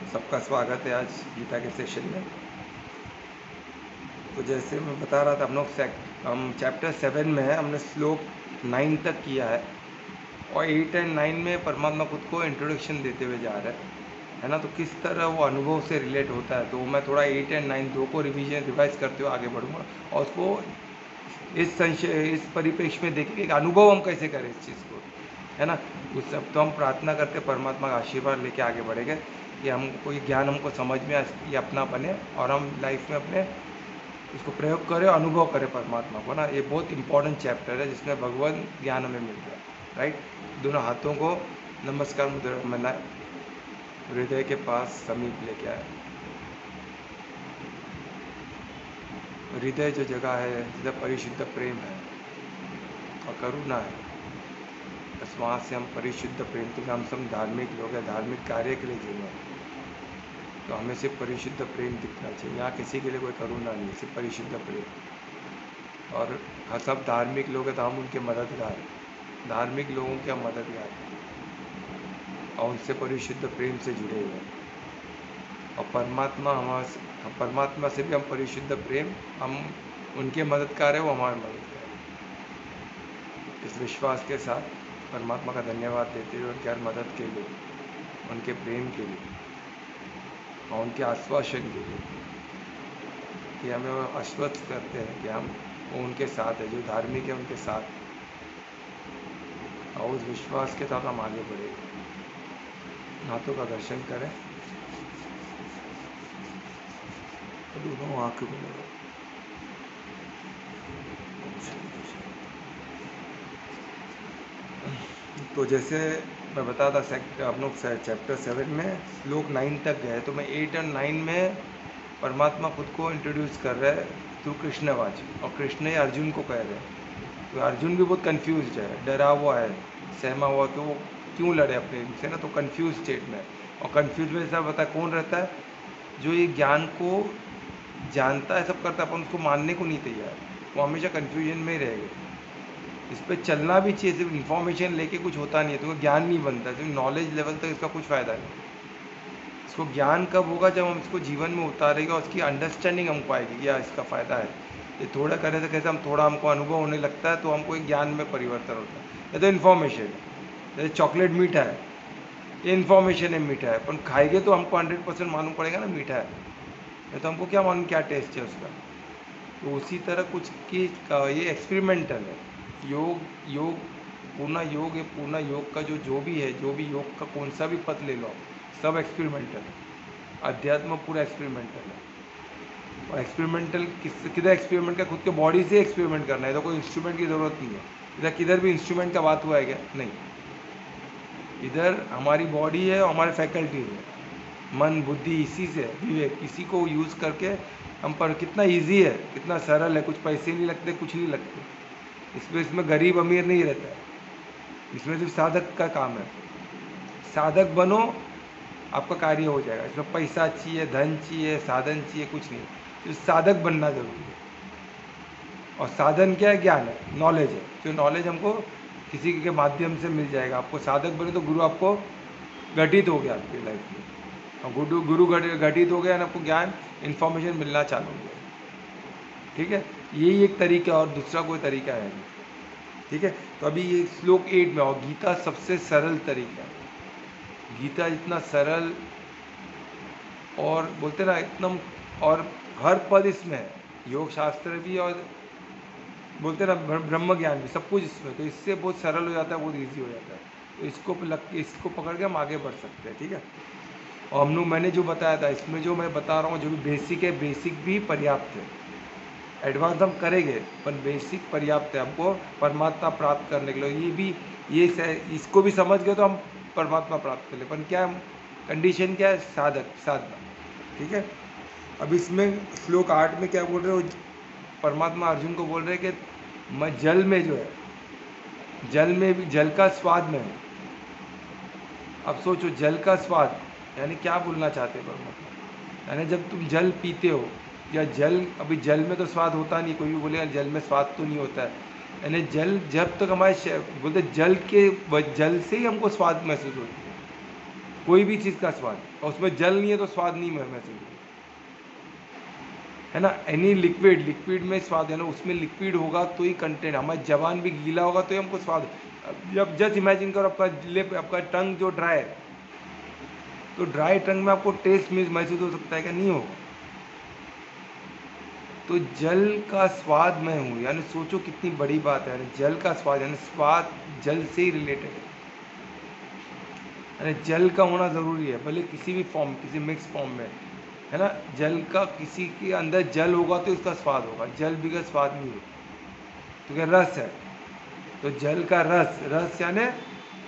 सबका स्वागत है आज गीता के सेशन में। तो जैसे मैं बता रहा था, हम चैप्टर 7 में है, हमने श्लोक 9 तक किया है और 8 एंड 9 में परमात्मा खुद को इंट्रोडक्शन देते हुए जा रहा है ना। तो किस तरह वो अनुभव से रिलेट होता है, तो मैं थोड़ा 8 एंड 9 दो को रिवाइज करते हुए आगे बढ़ूँगा और उसको इस परिप्रेक्ष्य में देखेंगे कि अनुभव हम कैसे करें इस चीज़ को, है ना। उस सब तो हम प्रार्थना करते परमात्मा का आशीर्वाद लेके आगे बढ़ेंगे कि हमको ये ज्ञान हमको समझ में ये अपना बने और हम लाइफ में अपने इसको प्रयोग करें, अनुभव करें परमात्मा को ना। ये बहुत इंपॉर्टेंट चैप्टर है जिसमें भगवान ज्ञान हमें मिल गया, राइट। दोनों हाथों को नमस्कार मुद्रा में बनाए, हृदय के पास समीप लेके आए। हृदय जो जगह है जिधर परिशुद्ध प्रेम है और करुणा है, बस वहाँ से हम परिशुद्ध प्रेम, क्योंकि हम सब धार्मिक लोग हैं, धार्मिक कार्य के लिए जीवन, तो हमें सिर्फ परिशुद्ध प्रेम दिखना चाहिए। यहाँ किसी के लिए कोई करुणा नहीं, सिर्फ परिशुद्ध प्रेम। और सब धार्मिक लोग हैं तो हम उनके मददगार, धार्मिक लोगों के हम मददगार और उनसे परिशुद्ध प्रेम से जुड़े हुए हैं। और परमात्मा से भी हम परिशुद्ध प्रेम, हम उनके मददगार है, वो हमारे मददगार है। इस विश्वास के साथ परमात्मा का धन्यवाद देते हुए उनके हर मदद के लिए, उनके प्रेम के लिए और उनके आश्वासन के लिए कि हमें वो आश्वस्त करते हैं कि हम वो उनके साथ है, जो धार्मिक है उनके साथ, और उस विश्वास के साथ हम आगे बढ़ेंगे। हाथों का दर्शन करें, दोनों आंखों को लगाओ। तो जैसे मैं बता था, हम लोग चैप्टर 7 में श्लोक 9 तक गए, तो मैं 8 और 9 में परमात्मा खुद को इंट्रोड्यूस कर रहा है थ्रू कृष्णवाच, और कृष्ण ही अर्जुन को कह रहे हैं। तो अर्जुन भी बहुत कंफ्यूज है, डरा हुआ है, सहमा हुआ कि वो क्यों लड़े अपने से ना, तो कंफ्यूज स्टेट में। और कंफ्यूज में ऐसा बता कौन रहता है, जो ये ज्ञान को जानता है, सब करता है, अपन उसको मानने को नहीं तैयार, वो हमेशा कन्फ्यूजन में ही रहेगा। इस पर चलना भी चाहिए, सिर्फ इन्फॉर्मेशन लेके कुछ होता नहीं है, तो ज्ञान नहीं बनता, सिर्फ नॉलेज लेवल तक इसका कुछ फ़ायदा नहीं। इसको ज्ञान कब होगा, जब हम इसको जीवन में उतारेंगे और उसकी अंडरस्टैंडिंग हमको आएगी, क्या इसका फ़ायदा है। ये थोड़ा करने से कैसे हम थोड़ा हमको अनुभव होने लगता है, तो हमको एक ज्ञान में परिवर्तन होता है। ये तो इन्फॉर्मेशन है, जैसे चॉकलेट मीठा है, ये इन्फॉर्मेशन है मीठा है, पर खाएंगे तो हमको 100% मालूम पड़ेगा ना मीठा है, नहीं तो हमको क्या मालूम क्या टेस्ट है उसका। तो उसी तरह कुछ की ये एक्सपेरिमेंटल है। योग पूर्ण योग है, पूर्ण योग का जो भी है, जो भी योग का कौन सा भी पद ले लो, सब एक्सपेरिमेंटल है। अध्यात्म पूरा एक्सपेरिमेंटल है। और एक्सपेरिमेंटल किधर एक्सपेरिमेंट का, खुद के बॉडी से एक्सपेरिमेंट करना है, तो कोई इंस्ट्रूमेंट की ज़रूरत नहीं है। इधर किधर भी इंस्ट्रूमेंट का बात हुआ है क्या, नहीं। इधर हमारी बॉडी है और हमारे फैकल्टीज है, मन बुद्धि, इसी से विवेक, इसी को यूज़ करके हम पर कितना इजी है, कितना सरल है, कुछ पैसे नहीं लगते, कुछ नहीं लगते इसमें गरीब अमीर नहीं रहता है, इसमें सिर्फ साधक का काम है। साधक बनो, आपका कार्य हो जाएगा। इसमें पैसा चाहिए, धन चाहिए, साधन चाहिए, कुछ नहीं, सिर्फ साधक बनना जरूरी है। और साधन क्या है, ज्ञान है, नॉलेज है। जो नॉलेज हमको किसी के माध्यम से मिल जाएगा। आपको साधक बने तो गुरु आपको घटित हो गया आपकी लाइफ में, और गुरु घटित हो गया ना, आपको ज्ञान इन्फॉर्मेशन मिलना चालू हो गया। ठीक है, यही एक तरीका, और दूसरा कोई तरीका है नहीं। ठीक है, तो अभी ये श्लोक 8 में, और गीता सबसे सरल तरीका है। गीता इतना सरल और बोलते ना एकदम, और हर पद इसमें है, योग शास्त्र भी और बोलते ना ब्रह्म ज्ञान भी, सब कुछ इसमें, तो इससे बहुत सरल हो जाता है, बहुत ईजी हो जाता है। तो इसको पकड़ के हम आगे बढ़ सकते हैं। ठीक है, और मैंने जो बताया था, इसमें जो मैं बता रहा हूँ, जो भी बेसिक है, बेसिक भी पर्याप्त है। एडवांस हम करेंगे, पर बेसिक पर्याप्त है हमको परमात्मा प्राप्त करने के लिए। इसको भी समझ गए तो हम परमात्मा प्राप्त कर ले, पर क्या कंडीशन क्या है, साधना। ठीक है, अब इसमें श्लोक 8 में क्या बोल रहे हो, परमात्मा अर्जुन को बोल रहे हैं कि मैं जल में जो है, जल में भी जल का स्वाद में है। अब सोचो, जल का स्वाद यानी क्या बोलना चाहते हैं परमात्मा, यानी जब तुम जल पीते हो, या अभी जल में तो स्वाद होता नहीं, कोई भी बोलेगा जल में स्वाद तो नहीं होता है, यानी जल जब तक बोलते जल से ही हमको स्वाद महसूस होती है। कोई भी चीज़ का स्वाद, और उसमें जल नहीं है तो स्वाद नहीं है महसूस, है ना। एनी लिक्विड, लिक्विड में स्वाद है ना, उसमें लिक्विड होगा तो ही कंटेंट, हमारी जबान भी गीला होगा तो ही हमको स्वाद। जब जस्ट इमेजिन करो आपका लिप, आपका टंग जो ड्राई है, तो ड्राई टंग में आपको टेस्ट महसूस हो सकता है क्या? नहीं होगा। तो जल का स्वाद मैं हूँ, यानी सोचो कितनी बड़ी बात है, यानी जल का स्वाद, यानी स्वाद जल से ही रिलेटेड है, यानी जल का होना ज़रूरी है, भले किसी भी फॉर्म, किसी मिक्स फॉर्म में, है ना। जल का, किसी के अंदर जल होगा तो उसका स्वाद होगा, जल बगैर स्वाद नहीं होगा। तो क्या रस है, तो जल का रस, रस यानी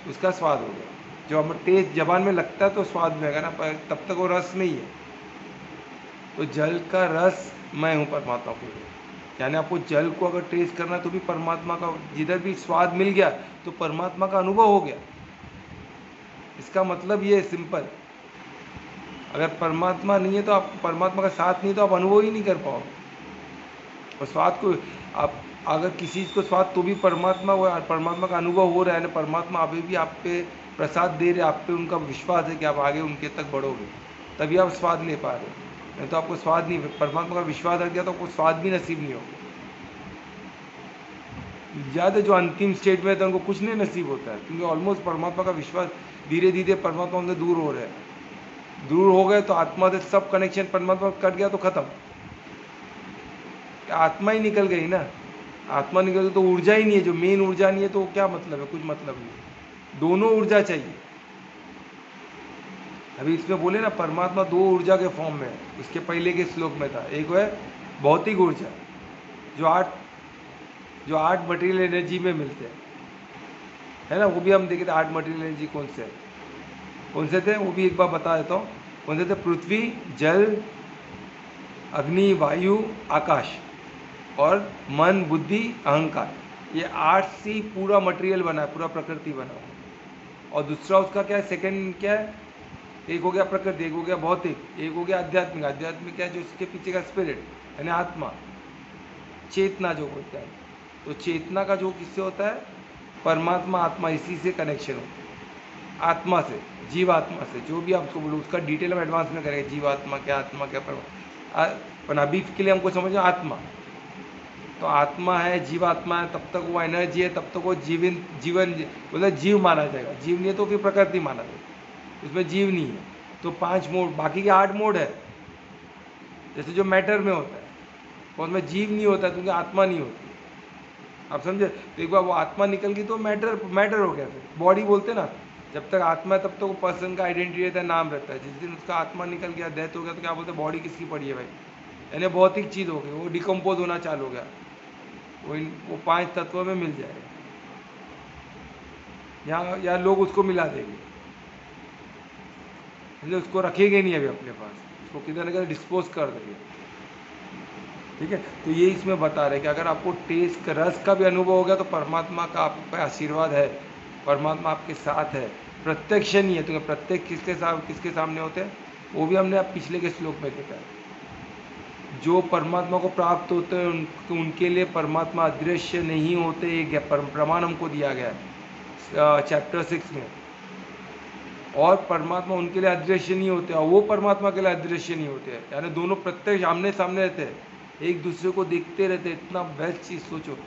उसका स्वाद हो गया, जो हमें टेस्ट जबान में लगता है तो स्वाद में आएगा ना, पर तब तक वो रस नहीं है। तो जल का रस मैं हूँ परमात्मा को, यानी आपको जल को अगर टेस्ट करना है तो भी परमात्मा का, जिधर भी स्वाद मिल गया तो परमात्मा का अनुभव हो गया। इसका मतलब ये है सिंपल, अगर परमात्मा नहीं है तो आप, परमात्मा का साथ नहीं है तो आप अनुभव ही नहीं कर पाओगे। और स्वाद को आप, अगर किसी चीज़ को स्वाद तो भी परमात्मा, वो परमात्मा का अनुभव हो रहा है ना, परमात्मा अभी भी आप पे प्रसाद दे रहे, आप पे उनका विश्वास है कि आप आगे उनके तक बढ़ोगे, तभी आप स्वाद ले पा रहे हो, नहीं तो आपको स्वाद नहीं, परमात्मा का विश्वास रख गया तो आपको स्वाद भी नसीब नहीं होगा। ज़्यादा जो अंतिम स्टेट में है तो उनको कुछ नहीं नसीब होता है, क्योंकि ऑलमोस्ट परमात्मा का विश्वास धीरे धीरे परमात्मा उनसे दूर हो रहे हैं। दूर हो गए तो आत्मा से सब कनेक्शन परमात्मा कट गया तो खत्म, आत्मा ही निकल गई ना। आत्मा निकल गई तो ऊर्जा ही नहीं है, जो मेन ऊर्जा नहीं है तो क्या मतलब है? कुछ मतलब नहीं, दोनों ऊर्जा चाहिए। अभी इसमें बोले ना, परमात्मा दो ऊर्जा के फॉर्म में है, इसके पहले के श्लोक में था, एक है भौतिक ऊर्जा, जो आठ मटेरियल एनर्जी में मिलते हैं, है ना। वो भी हम देखे थे, आठ मटेरियल एनर्जी कौन से थे, वो भी एक बार बता देता हूँ कौन से थे। पृथ्वी, जल, अग्नि, वायु, आकाश और मन, बुद्धि, अहंकार, ये आठ से ही पूरा मटेरियल बना है, पूरा प्रकृति बना है। और दूसरा उसका क्या है, सेकंड क्या है, एक हो गया प्रकृति, एक हो गया भौतिक, एक हो गया आध्यात्मिक। आध्यात्मिक क्या है, जो उसके पीछे का स्पिरिट, यानी आत्मा, चेतना जो होता है। तो चेतना का जो किससे होता है, परमात्मा, आत्मा, इसी से कनेक्शन होता है, आत्मा से, जीवात्मा से, जो भी आपको बोलो उसका डिटेल में एडवांस में करेंगे, जीवात्मा क्या, आत्मा क्या, पर अभी के लिए हमको समझो आत्मा, तो आत्मा है, जीवात्मा है, तब तक वो एनर्जी है, तब तक वो जीवन मतलब जीव माना जाएगा। जीव नहीं है तो फिर प्रकृति माना जाएगा, उसमें जीव नहीं है। तो 5 मोड, बाकी के 8 मोड है, जैसे जो मैटर में होता है, और उसमें जीव नहीं होता क्योंकि आत्मा नहीं होती, आप समझे। तो एक बार वो आत्मा निकल गई तो मैटर हो गया, फिर बॉडी बोलते ना, जब तक आत्मा है तब तक वो पर्सन का आइडेंटिटी रहता है, नाम रहता है। जिस दिन उसका आत्मा निकल गया, डेथ हो गया, तो क्या बोलते हैं, बॉडी किसकी पड़ी है भाई, यानी भौतिक चीज़ हो गई, वो डिकम्पोज होना चालू हो गया, वो 5 तत्वों में मिल जाएगा, या लोग उसको मिला देंगे, इसलिए उसको रखेंगे नहीं अभी अपने पास, उसको किधर ना किधर डिस्पोज कर देंगे, ठीक है। तो ये इसमें बता रहे कि अगर आपको टेस्ट रस का भी अनुभव हो गया तो परमात्मा का आप पे आशीर्वाद है, परमात्मा आपके साथ है, प्रत्यक्ष नहीं है। तो प्रत्यक्ष किसके सामने होते हैं, वो भी हमने अब पिछले के श्लोक में देखा है। जो परमात्मा को प्राप्त होते हैं उनके लिए परमात्मा अदृश्य नहीं होते, ये प्रमाण हमको दिया गया है चैप्टर 6 में। और परमात्मा उनके लिए अदृश्य नहीं होते और वो परमात्मा के लिए अदृश्य नहीं होते, यानी दोनों प्रत्यक्ष आमने सामने रहते हैं, एक दूसरे को देखते रहते। इतना बेस्ट चीज़ सोचो,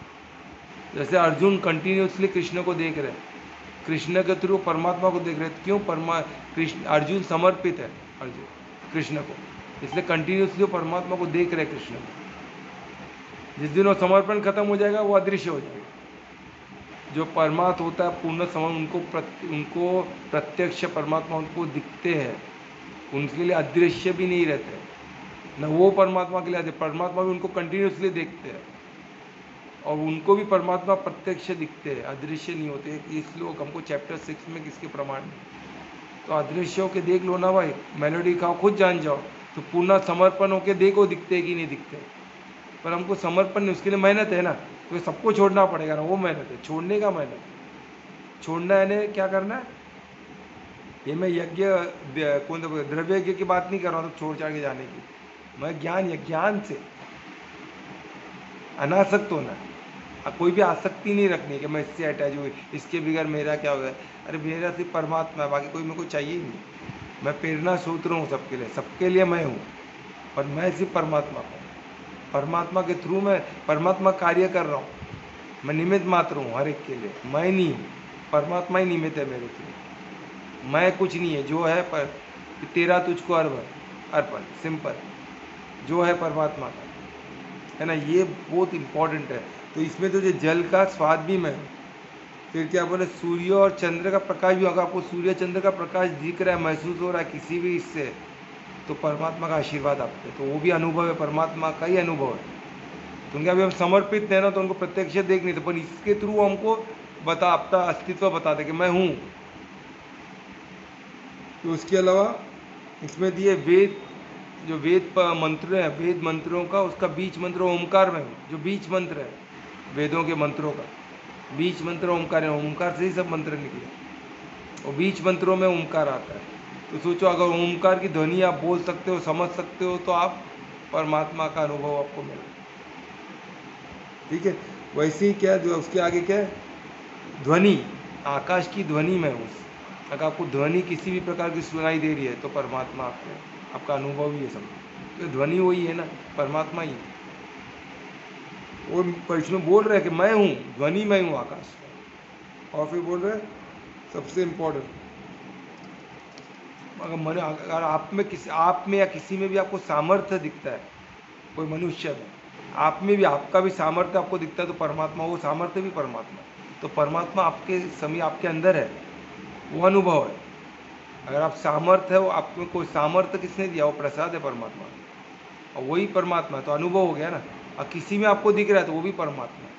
जैसे अर्जुन कंटिन्यूसली कृष्ण को देख रहे, कृष्ण के थ्रू परमात्मा को देख रहे। क्यों? कृष्ण, अर्जुन समर्पित है, अर्जुन कृष्ण को, इसलिए कंटिन्यूसली परमात्मा को देख रहे कृष्ण को। जिस दिन वो समर्पण खत्म हो जाएगा वो अदृश्य हो जाएगा। जो परमात्मा होता है पूर्ण समय, उनको प्रत्यक्ष परमात्मा उनको दिखते हैं, उनके लिए अदृश्य भी नहीं रहते न, वो परमात्मा के लिए आते, परमात्मा भी उनको कंटिन्यूसली देखते हैं और उनको भी परमात्मा प्रत्यक्ष दिखते हैं, अदृश्य नहीं होते। इस लोग हमको चैप्टर 6 में किसके प्रमाण, तो अदृश्य होके देख लो ना भाई, मेलोडी खाओ, खुद जान जाओ। तो पूर्ण समर्पण होके देखो दिखते कि नहीं दिखते, पर हमको समर्पण नहीं, उसके लिए मेहनत है ना, तो सबको छोड़ना पड़ेगा ना, वो मेहनत है, छोड़ने का मेहनत, छोड़ना है क्या करना है। ये मैं यज्ञ कौन द्रव्य यज्ञ की बात नहीं कर रहा हूँ, तो छोड़ छाड़ के जाने की, मैं ज्ञान से अनासक्त होना, कोई भी आसक्ति नहीं रखनी कि मैं इससे अटैच हुई, इसके बगैर मेरा क्या होगा। अरे मेरा सिर्फ परमात्मा है, बाकी कोई मेरे को चाहिए ही नहीं। मैं प्रेरणा स्रोत हूँ सबके लिए मैं हूँ, और मैं सिर्फ परमात्मा का हूँ। परमात्मा के थ्रू मैं परमात्मा कार्य कर रहा हूँ, मैं निमित्त मात्र हूँ हर एक के लिए, मैं नहीं हूँ, परमात्मा ही निमित्त है मेरे थ्रू। मैं कुछ नहीं है, जो है पर तेरा तुझको अर्पण, सिंपल, जो है परमात्मा का, है ना। ये बहुत इम्पोर्टेंट है। तो इसमें तो जो जल का स्वाद भी मैं हूँ। फिर क्या बोले, सूर्य और चंद्र का प्रकाश भी, अगर आपको सूर्य चंद्र का प्रकाश दिख रहा है, महसूस हो रहा है किसी भी इससे, तो परमात्मा का आशीर्वाद आपको, तो वो भी अनुभव है, परमात्मा का ही अनुभव है। तो उनके अभी हम समर्पित है ना, तो उनको प्रत्यक्ष देख नहीं थे, पर इसके थ्रू हमको अपना अस्तित्व बताते कि मैं हूँ। तो उसके अलावा इसमें दिए वेद, जो मंत्र हैं, वेद मंत्रों का उसका बीच मंत्र ओमकार में हूँ, जो बीच मंत्र है वेदों के मंत्रों का बीच मंत्र ओमकार है, ओमकार से ही सब मंत्र निकले, और बीच मंत्रों में ओमकार आता है। तो सोचो, अगर ओमकार की ध्वनि आप बोल सकते हो, समझ सकते हो, तो आप परमात्मा का अनुभव आपको मिले। ठीक है, वैसे ही क्या जो उसके आगे क्या है, ध्वनि, आकाश की ध्वनि में हूँ। अगर आपको ध्वनि किसी भी प्रकार की सुनाई दे रही है, तो परमात्मा आपका अनुभव ही है, समझो। तो ध्वनि वही है ना, परमात्मा ही है। वो वैष्णव बोल रहे हैं कि मैं हूँ, ध्वनि मैं हूँ आकाश का। और फिर बोल रहे हैं सबसे इम्पोर्टेंट, अगर आप में या किसी में भी आपको सामर्थ्य दिखता है, कोई मनुष्य में आप में भी आपका भी सामर्थ्य आपको दिखता है, तो परमात्मा, वो सामर्थ्य भी परमात्मा। तो परमात्मा आपके समय आपके अंदर है, वो अनुभव है। अगर आप सामर्थ्य है, वो आप में कोई सामर्थ्य किसने दिया, वो प्रसाद है परमात्मा, और वही परमात्मा, तो अनुभव हो गया ना। और किसी में आपको दिख रहा है, तो वो भी परमात्मा है,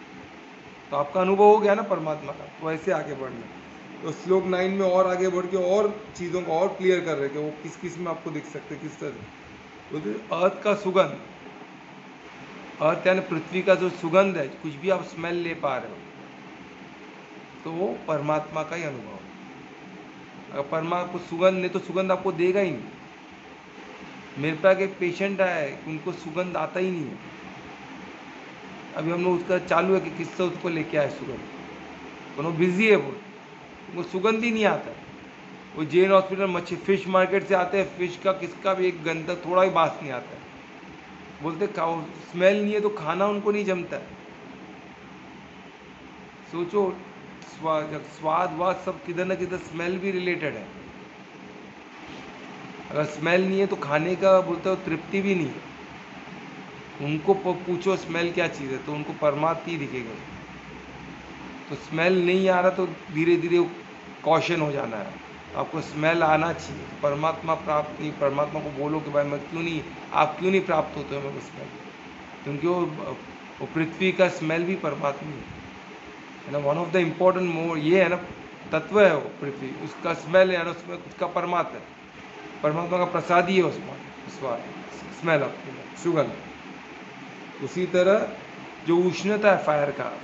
तो आपका अनुभव हो गया ना परमात्मा का। तो ऐसे आगे बढ़ना। तो श्लोक 9 में और आगे बढ़ के और चीज़ों को और क्लियर कर रहे हैं कि वो किस किस में आपको दिख सकते, किस तरह। बोलते अर्थ का सुगंध, अर्थ यानी पृथ्वी का जो सुगंध है, कुछ भी आप स्मेल ले पा रहे हो, तो वो परमात्मा का ही अनुभव है। अगर परमात्मा को सुगंध नहीं, तो सुगंध आपको देगा ही नहीं। मेरे पास एक पेशेंट आया है, उनको सुगंध आता ही नहीं है। अभी हम लोग उसका चालू है कि किससे उसको लेके आए सुगंध, तो वो बिजी है, वो सुगंध ही नहीं आता। वो जैन हॉस्पिटल मच्छी फिश मार्केट से आते हैं, फिश का किसका भी एक गंदा थोड़ा ही बास नहीं आता है। बोलते स्मेल नहीं है, तो खाना उनको नहीं जमता है। सोचो, स्वाद वाद सब किधर ना किधर स्मेल भी रिलेटेड है। अगर स्मेल नहीं है, तो खाने का बोलते हो तृप्ति भी नहीं है। उनको पूछो स्मेल क्या चीज़ है, तो उनको परमात्मा ही दिखेगा। तो स्मेल नहीं आ रहा, तो धीरे धीरे कॉशन हो जाना है, आपको स्मेल आना चाहिए। परमात्मा प्राप्त नहीं, परमात्मा को बोलो कि भाई मैं क्यों नहीं, आप क्यों नहीं प्राप्त होते हो मेरे को स्मेल, क्योंकि वो पृथ्वी का स्मेल भी परमात्मा है ना। वन ऑफ द इम्पोर्टेंट मोर ये है ना, तत्व है वो पृथ्वी, उसका स्मेल है ना, उसमें उसका परमात्मा है, परमात्मा का प्रसाद ही है उसमें स्वाद, स्मेल आपको, सुगंध। उसी तरह जो उष्णता है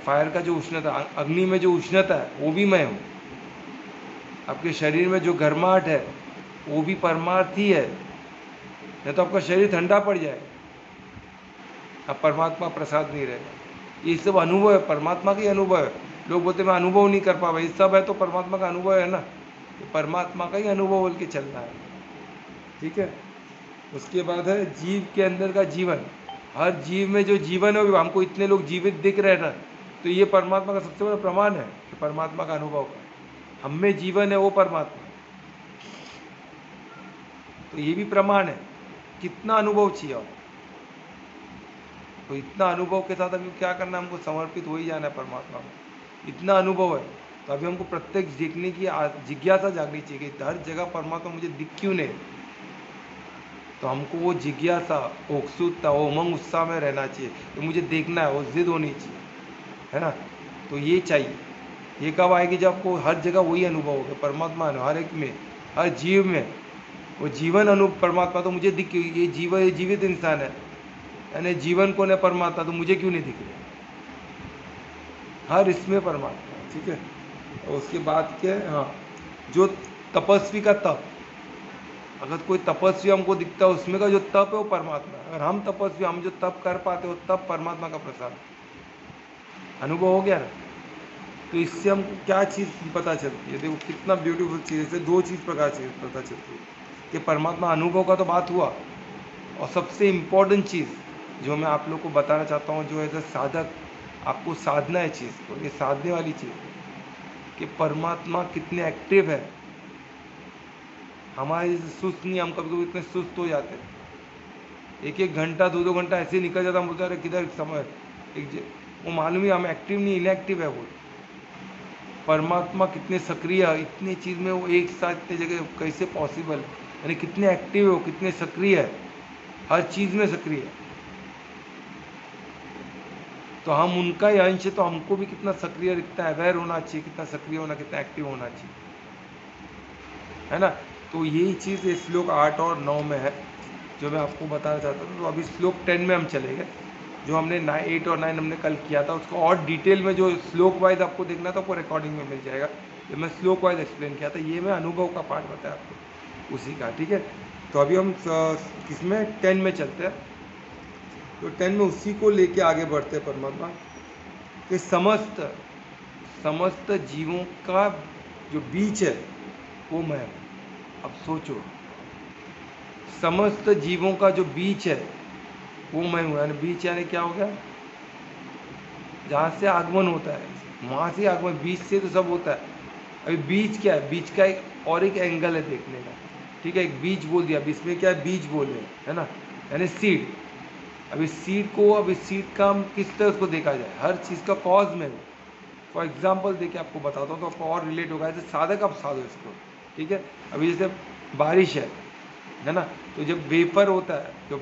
फायर का जो उष्णता, अग्नि में जो उष्णता है, वो भी मैं हूँ। आपके शरीर में जो गर्माहट है, वो भी परमार्थ ही है, नहीं तो आपका शरीर ठंडा पड़ जाए, अब परमात्मा प्रसाद नहीं रहेगा। ये सब अनुभव है, परमात्मा का ही अनुभव है। लोग बोलते मैं अनुभव नहीं कर पा, भाई सब है तो परमात्मा का अनुभव है ना, तो परमात्मा का ही अनुभव बोल के चलना है। ठीक है, उसके बाद है जीव के अंदर का जीवन। हर जीव में जो जीवन है, हमको इतने लोग जीवित दिख रहे हैं ना, तो ये परमात्मा का सबसे बड़ा प्रमाण है कि परमात्मा का अनुभव का, हम में जीवन है, वो परमात्मा। तो ये भी प्रमाण है, कितना अनुभव चाहिए आपको। तो इतना अनुभव के साथ अभी क्या करना है, हमको समर्पित हो ही जाना है परमात्मा में। इतना अनुभव है, तो अभी हमको प्रत्यक्ष देखने की जिज्ञासा जागनी चाहिए कि हर जगह परमात्मा मुझे दिख क्यों नहीं। तो हमको वो जिज्ञासा, उत्सुकता, वो उमंग उत्साह में रहना चाहिए, तो मुझे देखना है, वो जिद होनी चाहिए, है ना। तो ये चाहिए। ये कब आएगी, जब आपको हर जगह वही अनुभव होगा, परमात्मा है हर एक में, हर जीव में वो जीवन परमात्मा। तो मुझे दिख, ये जीवित इंसान है, यानी जीवन कौन है, परमात्मा, तो मुझे क्यों नहीं दिख रहे, हर इसमें परमात्मा है। ठीक है, और उसके बाद क्या है, हाँ, जो तपस्वी का तप, अगर कोई तपस्वी हमको दिखता है, उसमें का जो तप है वो परमात्मा है। अगर हम तपस्वी, हम जो तप कर पाते हो, तप परमात्मा का प्रसाद, अनुभव हो गया ना। तो इससे हमको क्या चीज़ पता चलती है, देखो कितना ब्यूटीफुल चीज़ है। दो चीज़ प्रकार से पता चलती है। कि परमात्मा अनुभव का तो बात हुआ, और सबसे इम्पोर्टेंट चीज़ जो मैं आप लोग को बताना चाहता हूँ, जो एज अ साधक आपको साधना है चीज़ को, ये साधने वाली चीज़ कि परमात्मा कितने एक्टिव है। हमारे जैसे सुस्त नहीं, हम कभी कभी इतने सुस्त हो जाते हैं, एक एक घंटा 2-2 घंटा ऐसे ही निकल जाता, हम बोलते अरे किधर समय वो मालूम ही हम एक्टिव नहीं, इनएक्टिव है वो। परमात्मा कितने सक्रिय है, इतनी चीज़ में वो एक साथ इतने जगह कैसे पॉसिबल है, यानी कितने एक्टिव है वो, कितने सक्रिय है, हर चीज़ में सक्रिय है। तो हम उनका ही अंश है, तो हमको भी कितना सक्रिय, कितना अवेयर होना चाहिए, कितना सक्रिय होना, कितना एक्टिव होना चाहिए, है ना। तो यही चीज़ श्लोक 8 और 9 में है जो मैं आपको बताना चाहता हूँ। तो अभी श्लोक 10 में हम चलेंगे, जो हमने 8 और 9 हमने कल किया था, उसको और डिटेल में जो श्लोक वाइज आपको देखना था वो रिकॉर्डिंग में मिल जाएगा। ये मैं श्लोक वाइज एक्सप्लेन किया था, ये मैं अनुभव का पार्ट बताया आपको उसी का, ठीक है। तो अभी हम किसमें 10 में चलते हैं। तो 10 में उसी को लेके आगे बढ़ते हैं परमात्मा कि समस्त जीवों का जो बीज है वो मैं हूँ। अब सोचो, समस्त जीवों का जो बीज है वो मैं हूँ, यानी बीज यानी क्या हो गया, जहाँ से आगमन होता है वहाँ से आगमन, बीज से तो सब होता है। अभी बीज क्या है, बीज का एक और एक एंगल है देखने का, ठीक है। एक बीज बोल दिया, अभी इसमें क्या है, बीज बोले, है ना, यानी सीड। अब इस सीड का हम किस तरह उसको देखा जाए, हर चीज़ का कॉज में हो। फॉर एग्जाम्पल देके आपको बताता हूँ तो आपको और रिलेट होगा, जैसे साधक आप साधो इसको, ठीक है। अभी जैसे बारिश है ना, तो जब वेपर होता है, जो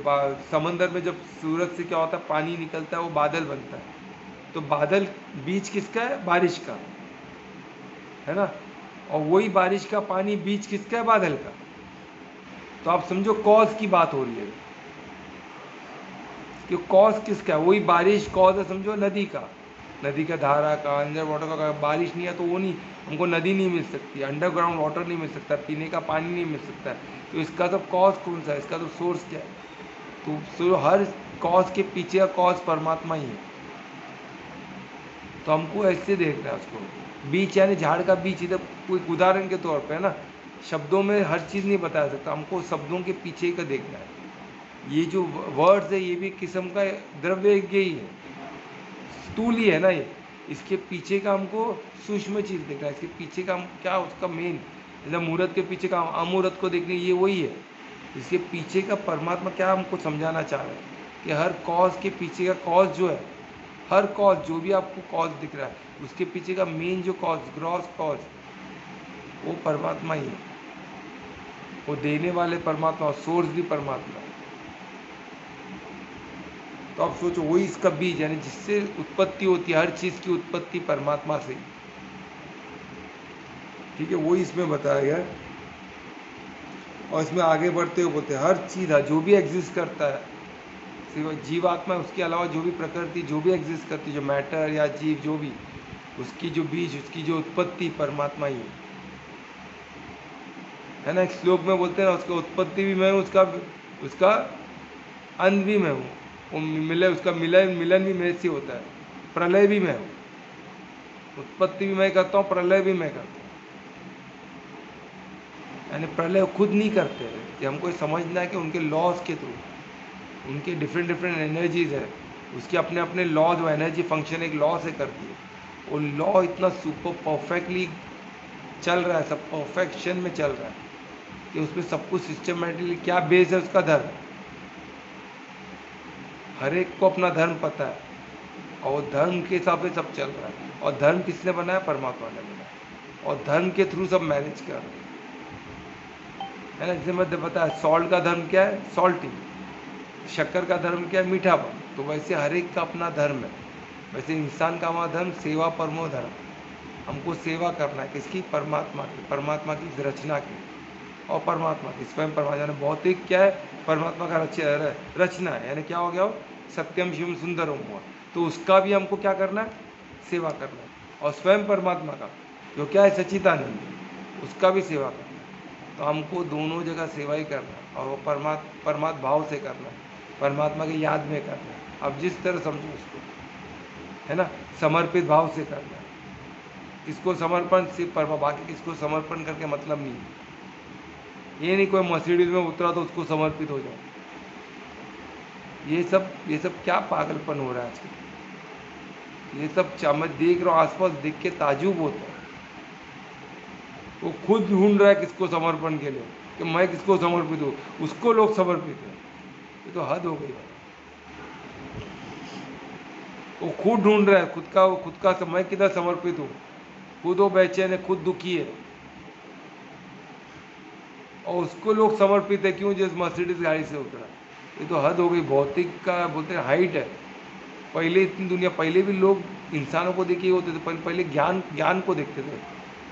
समंदर में जब सूरज से क्या होता है, पानी निकलता है, वो बादल बनता है। तो बादल बीज किसका है, बारिश का, है ना। और वही बारिश का पानी बीज किसका है, बादल का। तो आप समझो कॉज की बात हो रही है कि कॉज किसका है, वही बारिश कॉज है, समझो नदी का धारा का, अंडर वाटर का। बारिश नहीं है तो वो नहीं, हमको नदी नहीं मिल सकती, अंडरग्राउंड वाटर नहीं मिल सकता, पीने का पानी नहीं मिल सकता। तो इसका तो कॉज कौन सा है, इसका तो सोर्स क्या है। तो हर कॉज के पीछे का कॉज परमात्मा ही है। तो हमको ऐसे देखना है उसको, बीज यानी झाड़ का बीज, इधर कोई उदाहरण के तौर पे, है ना, शब्दों में हर चीज़ नहीं बता सकता, हमको शब्दों के पीछे का देखना है। ये जो वर्ड्स है ये भी किस्म का द्रव्य ही है, स्थूल ही है ना ये, इसके पीछे का हमको सूक्ष्म चीज़ देखना है, इसके पीछे का हम क्या उसका मेन, जैसे मुहूर्त के पीछे का अमुहूर्त को देखने, ये वही है। इसके पीछे का परमात्मा क्या हमको समझाना चाह रहा है कि हर कॉज के पीछे का कॉज जो है, हर कॉज जो भी आपको कॉज दिख रहा है उसके पीछे का मेन जो कॉज, ग्रॉस कॉज, वो परमात्मा ही है। वो देने वाले परमात्मा और सोर्स भी परमात्मा है। तो आप सोचो वही इसका बीज, यानी जिससे उत्पत्ति होती है, हर चीज़ की उत्पत्ति परमात्मा से, ठीक है, वही इसमें बताया गया। और इसमें आगे बढ़ते हुए बोलते हैं हर चीज़ है जो भी एग्जिस्ट करता है, सिर्फ जीवात्मा, उसके अलावा जो भी प्रकृति जो भी एग्जिस्ट करती है, जो मैटर या जीव जो भी, उसकी जो बीज, उसकी जो उत्पत्ति परमात्मा ही है ना। एक श्लोक में बोलते हैं ना, उसका उत्पत्ति भी मैं हूँ, उसका अंत भी मैं हूँ, वो उसका मिलन भी मेरे से होता है, प्रलय भी मैं हूँ, उत्पत्ति भी मैं करता हूँ, प्रलय भी मैं करता हूँ। यानी प्रलय खुद नहीं करते, कि हमको समझना है कि उनके लॉज के थ्रू, उनके डिफरेंट एनर्जीज है, उसके अपने अपने लॉज, वो एनर्जी फंक्शन एक लॉ से करती है। वो लॉ इतना सुपर परफेक्टली चल रहा है, सब परफेक्शन में चल रहा है कि उसमें सब कुछ सिस्टमेटिकली क्या बेस है, उसका धर्म, हर एक को अपना धर्म पता है, और धर्म के हिसाब से सब चल रहा है। और धर्म किसने बनाया, परमात्मा ने बनाया, और धर्म के थ्रू सब मैनेज कर रहे हैं, है ना। जैसे मैं बताया सॉल्ट का धर्म क्या है, सॉल्टी, शक्कर का धर्म क्या है, मीठापन। तो वैसे हर एक का अपना धर्म है। वैसे इंसान का हमारा धर्म सेवा परमो धर्म, हमको सेवा करना है किसकी, परमात्मा की इस रचना की, और परमात्मा की स्वयं परमात्मा, यानी भौतिक क्या है, परमात्मा का रचना है, यानी क्या हो गया, सत्यम शिवम सुंदरम हुआ। तो उसका भी हमको क्या करना है, सेवा करना है। और स्वयं परमात्मा का जो क्या है, सच्चिदानंद, उसका भी सेवा करना है। तो हमको दोनों जगह सेवा ही करना है, और वो परमात्मा भाव से करना है, परमात्मा की याद में करना है। अब जिस तरह समझो उसको, है ना, समर्पित भाव से करना है। किसको समर्पण, सिर्फ बाकी किसको समर्पण करके मतलब नहीं है। ये नहीं कोई मर्सिडीज में उतरा तो उसको समर्पित हो जाओ। ये सब क्या पागलपन हो रहा है आजकल। ये सब मैं देख रहा हूँ आसपास, देख के ताजुब होता है। वो खुद ढूंढ रहा है किसको समर्पण के लिए, कि मैं किसको समर्पित हूँ, उसको लोग समर्पित है। ये तो हद हो गई है। वो खुद ढूंढ रहा है खुद का मैं किधर समर्पित हूँ। खुद वो बेचैन है, खुद दुखी है, और उसको लोग समर्पित है क्यों, जिस मर्सिडीज गाड़ी से उतरा। ये तो हद हो गई। भौतिक का बोलते हैं हाइट है। पहले इतनी दुनिया, पहले भी लोग इंसानों को देखे होते थे, पहले ज्ञान को देखते थे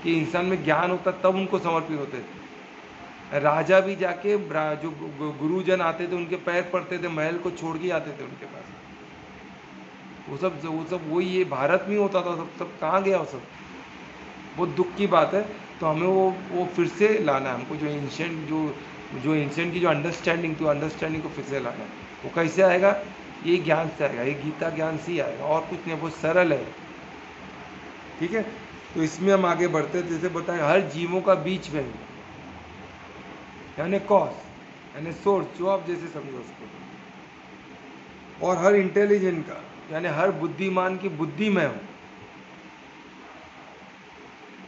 कि इंसान में ज्ञान होता, तब उनको समर्पित होते थे। राजा भी जाके जो गुरुजन आते थे उनके पैर पड़ते थे, महल को छोड़ के आते थे उनके पास। वो सब वही ये भारत में होता था। सब कहाँ गया वो सब। बहुत दुख की बात है। तो हमें वो फिर से लाना है हमको, जो एंशिएंट की जो अंडरस्टैंडिंग थी, अंडरस्टैंडिंग को फिर से लाना है। वो कैसे आएगा, ये ज्ञान से आएगा, ये गीता ज्ञान से ही आएगा, और कुछ नहीं। बहुत सरल है। ठीक है, तो इसमें हम आगे बढ़ते हैं। जैसे बताएं, हर जीवों का बीच में, यानी कॉज, यानी सोर्स, जो आप जैसे समझो उसको, और हर इंटेलिजेंट का, यानी हर बुद्धिमान की बुद्धि में हूँ।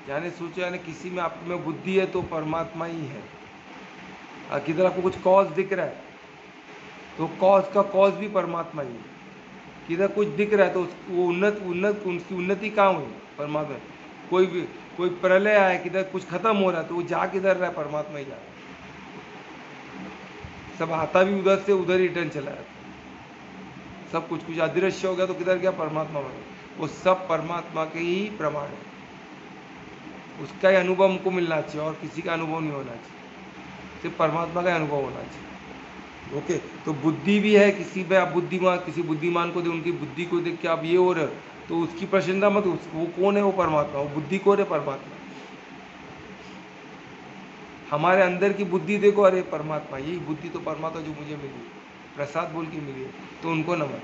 यानी सोचो, यानी किसी में आप में बुद्धि है तो परमात्मा ही है। और किधर आपको कुछ कॉज दिख रहा है तो कॉज का कॉज भी परमात्मा ही है। किधर कुछ दिख रहा है तो वो उसकी उन्नति कहाँ हुई, परमात्मा। कोई प्रलय आया, किधर कुछ खत्म हो रहा है तो वो जा किधर रहा है, परमात्मा ही जा रहा है। सब आता भी उधर से उधर ही रिटर्न चला जाता है। सब कुछ अदृश्य हो गया तो किधर गया, परमात्मा में। वो सब परमात्मा के ही प्रमाण है। उसका ही अनुभव हमको मिलना चाहिए, और किसी का अनुभव नहीं होना चाहिए, सिर्फ परमात्मा का अनुभव होना चाहिए। ओके, तो बुद्धि भी है। किसी पे आप किसी बुद्धिमान को दे, उनकी बुद्धि को देख के आप ये हो रहे हो, तो उसकी प्रशंसा मत। वो कौन है, वो परमात्मा। वो बुद्धि कौन है, परमात्मा। हमारे अंदर की बुद्धि देखो, अरे परमात्मा, यही बुद्धि तो परमात्मा जो मुझे मिली, प्रसाद बोल के मिली है, तो उनको नमन,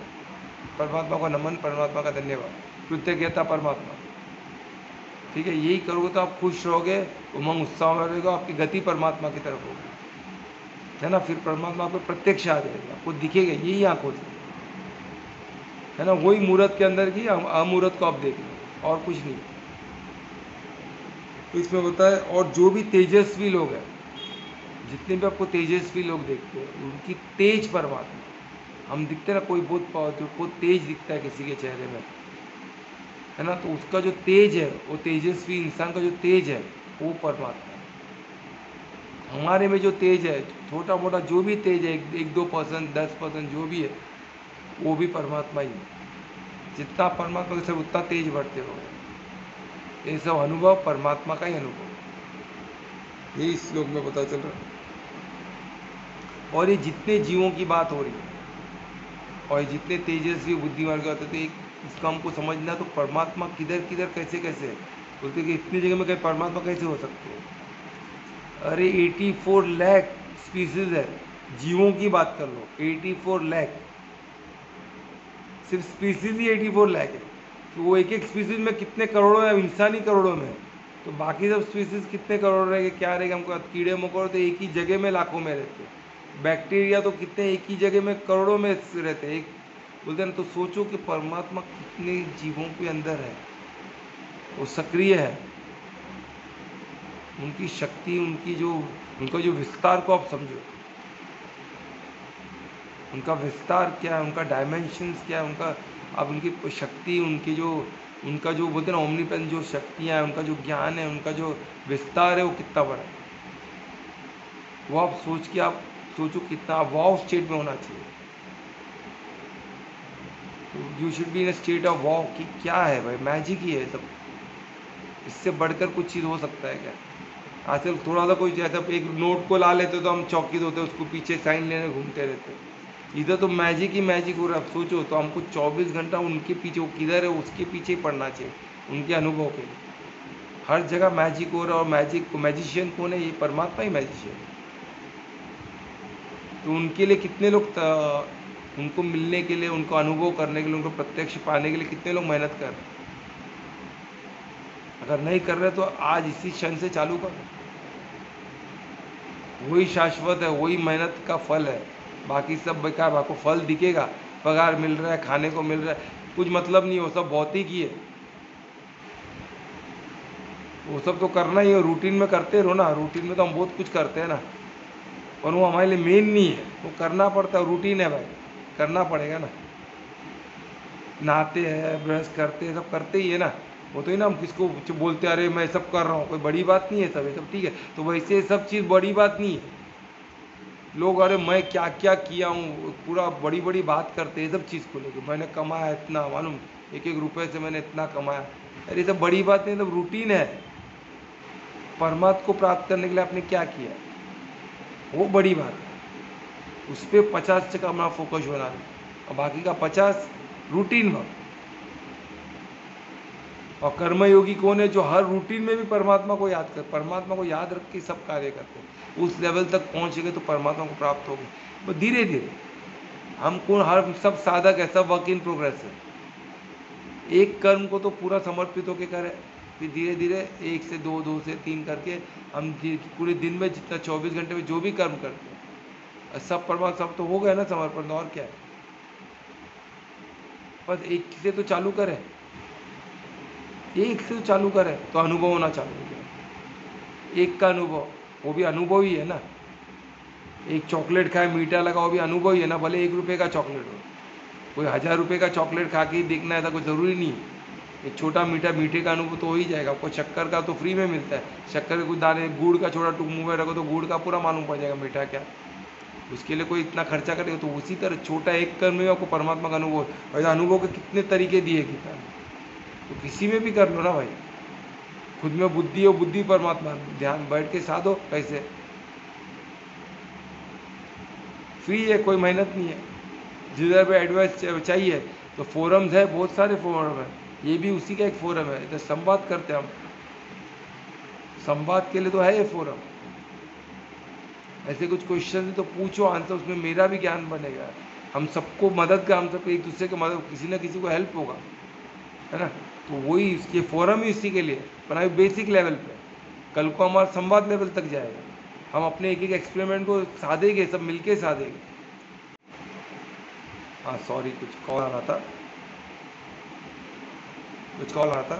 परमात्मा को नमन, परमात्मा का धन्यवाद, कृतज्ञता परमात्मा। ठीक है, यही करोगे तो आप खुश रहोगे, उमंग उत्साह में रहेगा, आपकी गति परमात्मा की तरफ होगी, है ना। फिर परमात्मा आपको प्रत्यक्ष आ जाएगा, आपको दिखेगा, यही आंखों से, है ना। वही मूर्त के अंदर की अमूर्त को आप देख लो, और कुछ नहीं। तो इसमें बताए, और जो भी तेजस्वी लोग हैं, जितने भी आपको तेजस्वी लोग देखते हैं, उनकी तेज परमात्मा। हम दिखते हैं ना, कोई बहुत तेज दिखता है किसी के चेहरे में, है ना, तो उसका जो तेज है, वो तेजस्वी इंसान का जो तेज है, वो परमात्मा है। हमारे में जो तेज है, छोटा मोटा जो भी तेज है, 1-2%, 10% जो भी है, वो भी परमात्मा ही है। जितना परमात्मा के सब उतना तेज बढ़ते हो। ये सब अनुभव परमात्मा का ही अनुभव, यही इस श्लोक में पता चल रहा है। और ये जितने जीवों की बात हो रही है, और जितने तेजस्वी बुद्धिमान के होते थे, इसका हमको समझना, तो परमात्मा किधर किधर कैसे कैसे है। बोलते कि इतनी जगह में कहीं परमात्मा कैसे हो सकते हैं। अरे 84 लाख स्पीसीज है, जीवों की बात कर लो, 84 लाख, सिर्फ स्पीसीज ही 84 लाख है। तो वो एक एक स्पीसीज में कितने करोड़ों है, इंसानी करोड़ों में, तो बाकी सब स्पीसीज कितने करोड़ रहेंगे, क्या रहेगा हमको। कीड़े मकोड़े तो एक ही जगह में लाखों में रहते हैं, बैक्टीरिया तो कितने एक ही जगह में करोड़ों में रहते हैं, एक बोलते हैं। तो सोचो कि परमात्मा कितने जीवों के अंदर है, वो सक्रिय है। उनकी शक्ति, उनका जो विस्तार को आप समझो, उनका विस्तार क्या है, उनका डायमेंशंस क्या है, उनका अब उनकी शक्ति, उनका जो बोलते हैं ना ओमनीपेंस, जो शक्तियाँ हैं, उनका जो ज्ञान है, उनका जो विस्तार है, वो कितना बड़ा है। वो आप सोचो कितना वाव स्टेट में होना चाहिए। तो you should be in state of wow कि क्या है भाई, मैजिक ही है सब। इससे बढ़कर कुछ चीज़ हो सकता है क्या। आजकल थोड़ा सा कोई जैसा एक नोट को ला लेते तो हम चौकीद होते, उसको पीछे साइन लेने घूमते रहते। इधर तो मैजिक ही मैजिक हो रहा है। सोचो, तो हमको 24 घंटा उनके पीछे, वो किधर है उसके पीछे ही पड़ना चाहिए, उनके अनुभव के लिए। हर जगह मैजिक हो रहा है, और मैजिशियन कौन है, ये परमात्मा ही मैजिशियन है। तो उनके लिए कितने लोग उनको मिलने के लिए, उनको अनुभव करने के लिए, उनको प्रत्यक्ष पाने के लिए कितने लोग मेहनत कर रहे हैं। अगर नहीं कर रहे तो आज इसी क्षण से चालू करो। वही शाश्वत है, वही मेहनत का फल है, बाकी सब बेकार। आपको फल दिखेगा, पगार मिल रहा है, खाने को मिल रहा है, कुछ मतलब नहीं, वो सब भौतिक ही है। वो सब तो करना ही है, रूटीन में करते रहो ना, रूटीन में तो हम बहुत कुछ करते हैं ना, पर वो हमारे लिए मेन नहीं है, वो करना पड़ता है, रूटीन है भाई, करना पड़ेगा ना। नहाते हैं, ब्रश करते हैं, सब करते ही है ना। वो तो ही ना हम किसको बोलते हैं अरे मैं सब कर रहा हूँ, कोई बड़ी बात नहीं है, सब ये सब ठीक है। तो वैसे सब चीज़ बड़ी बात नहीं है। लोग अरे मैं क्या क्या किया हूँ, पूरा बड़ी बड़ी बात करते हैं सब चीज़ को लेकर, मैंने कमाया इतना, मालूम एक एक रुपये से मैंने इतना कमाया। अरे ये सब बड़ी बात नहीं, सब रूटीन है। परमात्मा को प्राप्त करने के लिए आपने क्या किया, वो बड़ी बात है। उस पर 50% अपना फोकस बना दें, और बाकी का 50 रूटीन वर्क। और कर्मयोगी कौन है, जो हर रूटीन में भी परमात्मा को याद कर, परमात्मा को याद रख के सब कार्य करते हैं। उस लेवल तक पहुँचेंगे तो परमात्मा को प्राप्त होगी। बस धीरे धीरे हम कौन, हर सब साधक है, सब वर्क इन प्रोग्रेस है। एक कर्म को तो पूरा समर्पित होकर करें, फिर धीरे धीरे 1 से 2, 2 से 3 करके हम पूरे दिन में जितना 24 घंटे में जो भी कर्म करते हैं सब परमात्मा, सब तो हो गया ना समर्पण, और क्या है। बस एक से तो चालू करें, एक से तो चालू करें तो अनुभव होना चालू हो गया। एक का अनुभव, वो भी अनुभव ही है ना। एक चॉकलेट खाए, मीठा लगा, वो भी अनुभव ही है ना, भले 1 रुपये का चॉकलेट हो। कोई 1000 रुपये का चॉकलेट खा के ही देखना है ऐसा कोई ज़रूरी नहीं है। एक छोटा मीठा मीठे का अनुभव तो हो ही जाएगा। आपको शक्कर का तो फ्री में मिलता है, शक्कर के कुछ दाने, गुड़ का छोटा टुक मुँह में रखो तो गुड़ का पूरा मालूम पड़ जाएगा मीठा क्या। उसके लिए कोई इतना खर्चा करेगा। तो उसी तरह छोटा एक कर्म में आपको परमात्मा का अनुभव, और अनुभव के कितने तरीके दिए गीता ने, तो किसी में भी कर लो ना भाई। खुद में बुद्धि हो, बुद्धि परमात्मा, ध्यान बैठ के साधो, कैसे फ्री है, कोई मेहनत नहीं है। जिधर भी एडवाइस चाहिए तो फोरम्स है, बहुत सारे फोरम है, ये भी उसी का एक फोरम है, इधर संवाद करते हैं हम, संवाद के लिए तो है ये फोरम। ऐसे कुछ क्वेश्चन तो पूछो, आंसर, उसमें मेरा भी ज्ञान बनेगा, हम सबको मदद का, हम सबको एक दूसरे की मदद, किसी ना किसी को हेल्प होगा, है ना। तो वही इसके फोरम ही इसी के लिए बनाए, बेसिक लेवल पे। कल को हमारा संवाद लेवल तक जाएगा, हम अपने एक एक एक्सपेरिमेंट को साधेंगे, सब मिलके साधेंगे। हाँ सॉरी, कुछ कॉल आ रहा था,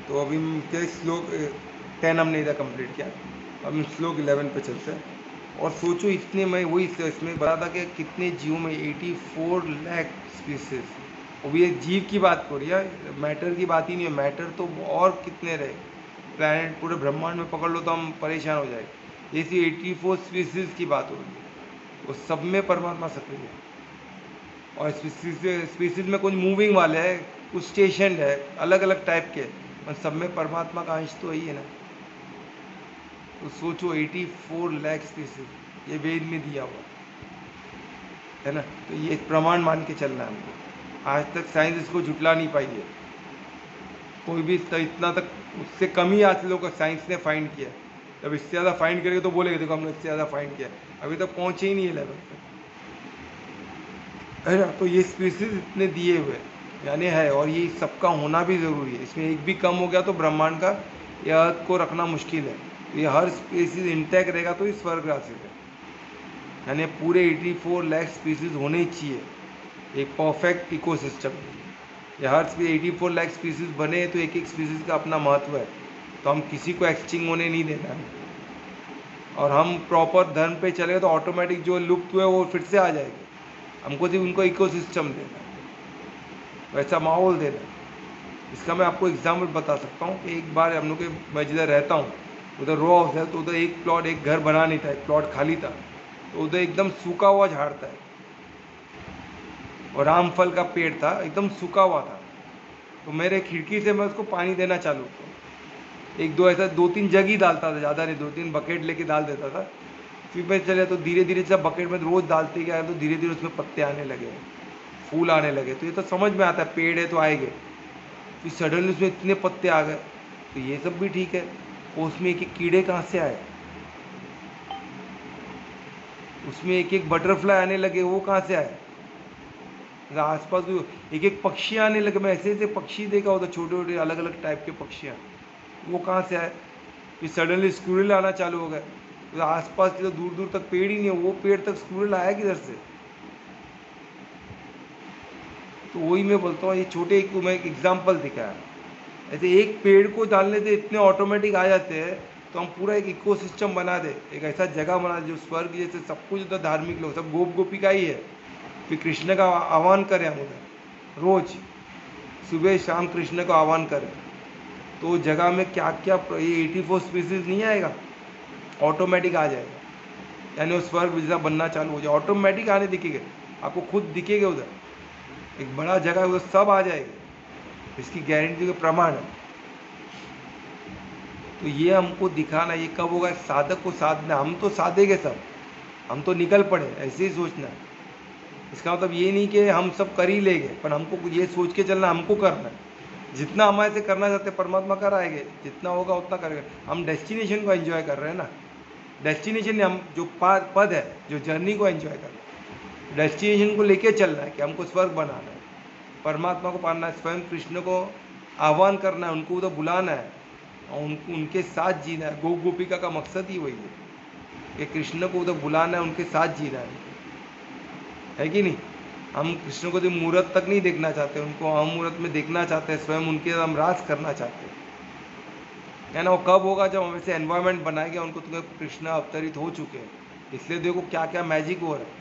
तो अभी हम क्या श्लोक 10 हमने इधर कंप्लीट किया, अब हम श्लोक 11 पे चलते हैं। और सोचो इतने, मैं वही इसमें बता था कि कितने जीवों में 84 लाख स्पीसीज, वो भी एक जीव की बात हो रही है, मैटर की बात ही नहीं है। मैटर तो और कितने रहे, प्लैनेट पूरे ब्रह्मांड में पकड़ लो तो हम परेशान हो जाएंगे। ऐसी 84 स्पीसीज की बात हो रही है, वो सब में परमात्मा सक्रिय है। और स्पीसीज में कुछ मूविंग वाले हैं, कुछ स्टेशन है, अलग अलग टाइप के, और सब में परमात्मा का अंश तो ही है ना। तो सोचो 84 लाख स्पीसीज, ये वेद में दिया हुआ है ना। तो ये प्रमाण मान के चलना है हमको। आज तक साइंस इसको झुटला नहीं पाई है, कोई भी इतना तक, उससे कम ही आज लोग साइंस ने फाइंड किया। जब इससे ज़्यादा फाइंड करेंगे तो बोलेंगे देखो हमने इससे ज़्यादा फाइंड किया, अभी तक पहुँचे ही नहीं है लेवल पे, है ना। तो ये स्पीसीज इतने दिए हुए यानी है, और ये सबका होना भी ज़रूरी है। इसमें एक भी कम हो गया तो ब्रह्मांड का या अर्थ को रखना मुश्किल है। तो ये हर स्पीसीज इंटैक्ट रहेगा तो ये स्वर्गवासी है, यानी पूरे 84 लाख स्पीसीज होने ही चाहिए, एक परफेक्ट इकोसिस्टम। ये हर 84 लाख स्पीसीज बने तो एक एक स्पीसीज का अपना महत्व है, तो हम किसी को एक्सटिंग होने नहीं देना है। और हम प्रॉपर धर्म पे चले तो ऑटोमेटिक जो लुप्त हुए वो फिर से आ जाएंगे। हमको सिर्फ उनको इकोसिस्टम देना, वैसा माहौल देना। इसका मैं आपको एग्जाम्पल बता सकता हूँ कि एक बार हम लोग के, मैं जिधर रहता हूँ उधर रो हाउस है, तो उधर एक प्लॉट, एक घर बना नहीं था, एक प्लॉट खाली था, तो उधर एकदम सूखा हुआ झाड़ था, और रामफल का पेड़ था, एकदम सूखा हुआ था। तो मेरे खिड़की से मैं उसको पानी देना चालू किया, एक दो ऐसा 2-3 जग ही डालता था, ज़्यादा नहीं, 2-3 बकेट लेके डाल देता था। फिर मैं चले तो धीरे धीरे जब बकेट में रोज़ डालते गया तो धीरे धीरे उसमें पत्ते आने लगे, फूल आने लगे। तो ये तो समझ में आता है पेड़ है तो आएंगे। फिर सडनली उसमें इतने पत्ते आ गए, तो ये सब भी ठीक है। और उसमें एक एक कीड़े कहाँ से आए, उसमें एक एक बटरफ्लाई आने लगे, वो कहाँ से आए, आसपास एक एक पक्षी आने लगे। मैं ऐसे ऐसे पक्षी देखा होता, छोटे छोटे अलग अलग टाइप के पक्षियाँ, वो कहाँ से आए। फिर सडनली स्क्विरल आना चालू हो गए, तो आसपास के तो दूर दूर तक पेड़ ही नहीं है, वो पेड़ तक सूर्य आया किधर से? तो वही मैं बोलता हूँ, ये छोटे एक मैं एक एग्जाम्पल दिखाया। ऐसे एक पेड़ को डालने से इतने ऑटोमेटिक आ जाते हैं, तो हम पूरा एक इकोसिस्टम बना दे, एक ऐसा जगह बना दे जो स्वर्ग जैसे सब कुछ उधर धार्मिक लोग सब गोप गोपिका ही है। फिर कृष्ण का आह्वान करें हम उधर, रोज सुबह शाम कृष्ण का आह्वान करें, तो जगह में क्या क्या ये 84 स्पीसीज नहीं आएगा, ऑटोमेटिक आ जाएगा। यानी वो स्वर्ग जैसा बनना चालू हो जाए, ऑटोमेटिक आने दिखेगा, आपको खुद दिखेगा उधर एक बड़ा जगह, उधर सब आ जाएगा, इसकी गारंटी का प्रमाण है। तो ये हमको दिखाना, ये कब होगा? साधक को साधना। हम तो साधेंगे सब, हम तो निकल पड़े, ऐसे ही सोचना है। इसका मतलब ये नहीं कि हम सब कर ही लेंगे, पर हमको ये सोच के चलना, हमको करना है। जितना हमारे से करना चाहते परमात्मा कराएंगे, जितना होगा उतना करेंगे। हम डेस्टिनेशन को एंजॉय कर रहे हैं ना, डेस्टिनेशन ने हम जो पद है, जो जर्नी को एंजॉय कर रहे हैं, डेस्टिनेशन को लेके चलना है कि हमको स्वर्ग बनाना है, परमात्मा को पाना है, स्वयं कृष्ण को आह्वान करना है, उनको उधर बुलाना है और उनके साथ जीना है। गौ गोपिका का मकसद ही वही है कि कृष्ण को उधर बुलाना है, उनके साथ जीना है कि नहीं? हम कृष्ण को तो मुहूर्त तक नहीं देखना चाहते, उनको हम मुहूर्त में देखना चाहते हैं, स्वयं उनके हम राज करना चाहते हैं, है ना? वो कब होगा? जब हम ऐसे एनवायरनमेंट बनाएंगे, उनको तो कृष्ण अवतरित हो चुके हैं। इसलिए देखो क्या क्या मैजिक हो रहा है,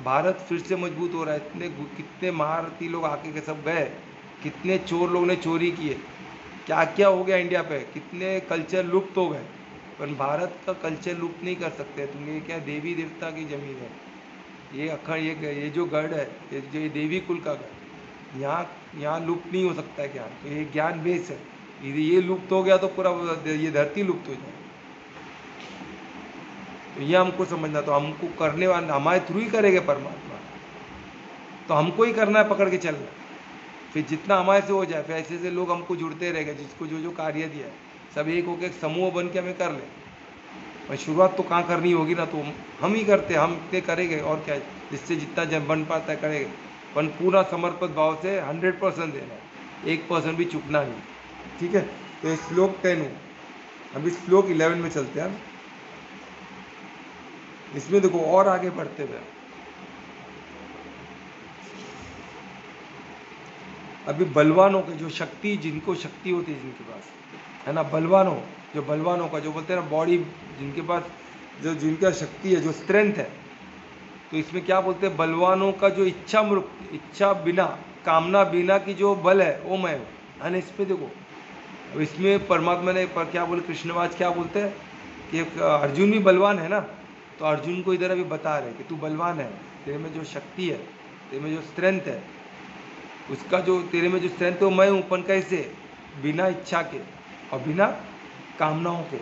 भारत फिर से मजबूत हो रहा है। इतने कितने महारथी लोग आके के सब गए, कितने चोर लोग ने चोरी किए, क्या क्या हो गया इंडिया पे, कितने कल्चर लुप्त हो गए, पर भारत का कल्चर लुप्त नहीं कर सकते तुम। ये क्या देवी देवता की ज़मीन है, ये अखंड, ये जो गढ़ है, ये जो ये देवी कुल का गढ़, यहाँ लुप्त नहीं हो सकता है ज्ञान। तो ये ज्ञान बेस है, यदि ये लुप्त हो गया तो पूरा ये धरती लुप्त हो जाए। तो ये हमको समझना, तो हमको करने वाला हमारे थ्रू ही करेंगे परमात्मा, तो हमको ही करना है, पकड़ के चलना। फिर जितना हमारे से हो जाए, फिर ऐसे ऐसे लोग हमको जुड़ते रहेंगे, जिसको जो जो कार्य दिया है, सब एक होकर एक समूह बन के हमें कर ले। और शुरुआत तो कहाँ करनी होगी ना, तो हम ही करते, हम इतने करेंगे और क्या, जिससे जितना जब बन पाता है करेंगे, पर पूरा समर्पित भाव से 100% देना है, 1% भी चुकना नहीं। ठीक है, तो श्लोक 10 हो, अभी श्लोक 11 में चलते हैं। इसमें देखो और आगे बढ़ते हुए अभी बलवानों के जो शक्ति, जिनको शक्ति होती है, जिनके पास है ना, बलवानों, जो बलवानों का जो बोलते हैं ना बॉडी, जिनके पास जो जिनका शक्ति है, जो स्ट्रेंथ है, तो इसमें क्या बोलते हैं? बलवानों का जो इच्छा मुक्त, इच्छा बिना, कामना बिना की जो बल है, वो मैं हूँ। है ना? इसमें देखो, अब इसमें परमात्मा ने पर क्या बोले, कृष्णवाच क्या बोलते हैं कि अर्जुन भी बलवान है ना, तो अर्जुन को इधर अभी बता रहे कि तू बलवान है, तेरे में जो शक्ति है, तेरे में जो स्ट्रेंथ है, उसका जो तेरे में जो स्ट्रेंथ है वो मैं हूँ। अपन कैसे? बिना इच्छा के और बिना कामनाओं के,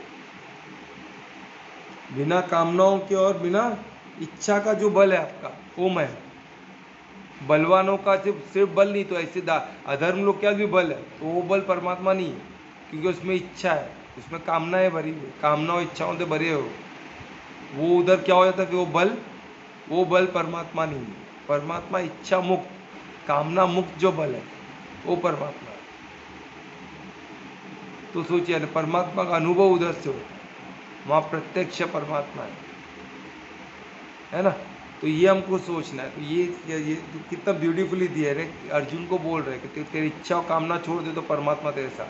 बिना कामनाओं के और बिना इच्छा का जो बल है आपका, वो मैं हूँ। बलवानों का सिर्फ बल नहीं, तो ऐसे अधर्म लोग क्या भी बल है, तो वो बल परमात्मा नहीं है, क्योंकि उसमें इच्छा है, उसमें कामनाएं भरी हुई, कामनाओं इच्छाओं से भरे हो, वो उधर क्या हो जाता है? फिर वो बल परमात्मा नहीं है। परमात्मा इच्छा मुक्त, कामना मुक्त जो बल है, वो परमात्मा है। तो सोचिए ना, परमात्मा का अनुभव उधर से होता है, वहाँ प्रत्यक्ष परमात्मा है ना? तो ये हमको सोचना है। तो ये कितना ब्यूटीफुली दिया है, अर्जुन को बोल रहे कि तेरी इच्छा और कामना छोड़ दे तो परमात्मा तेरे साथ।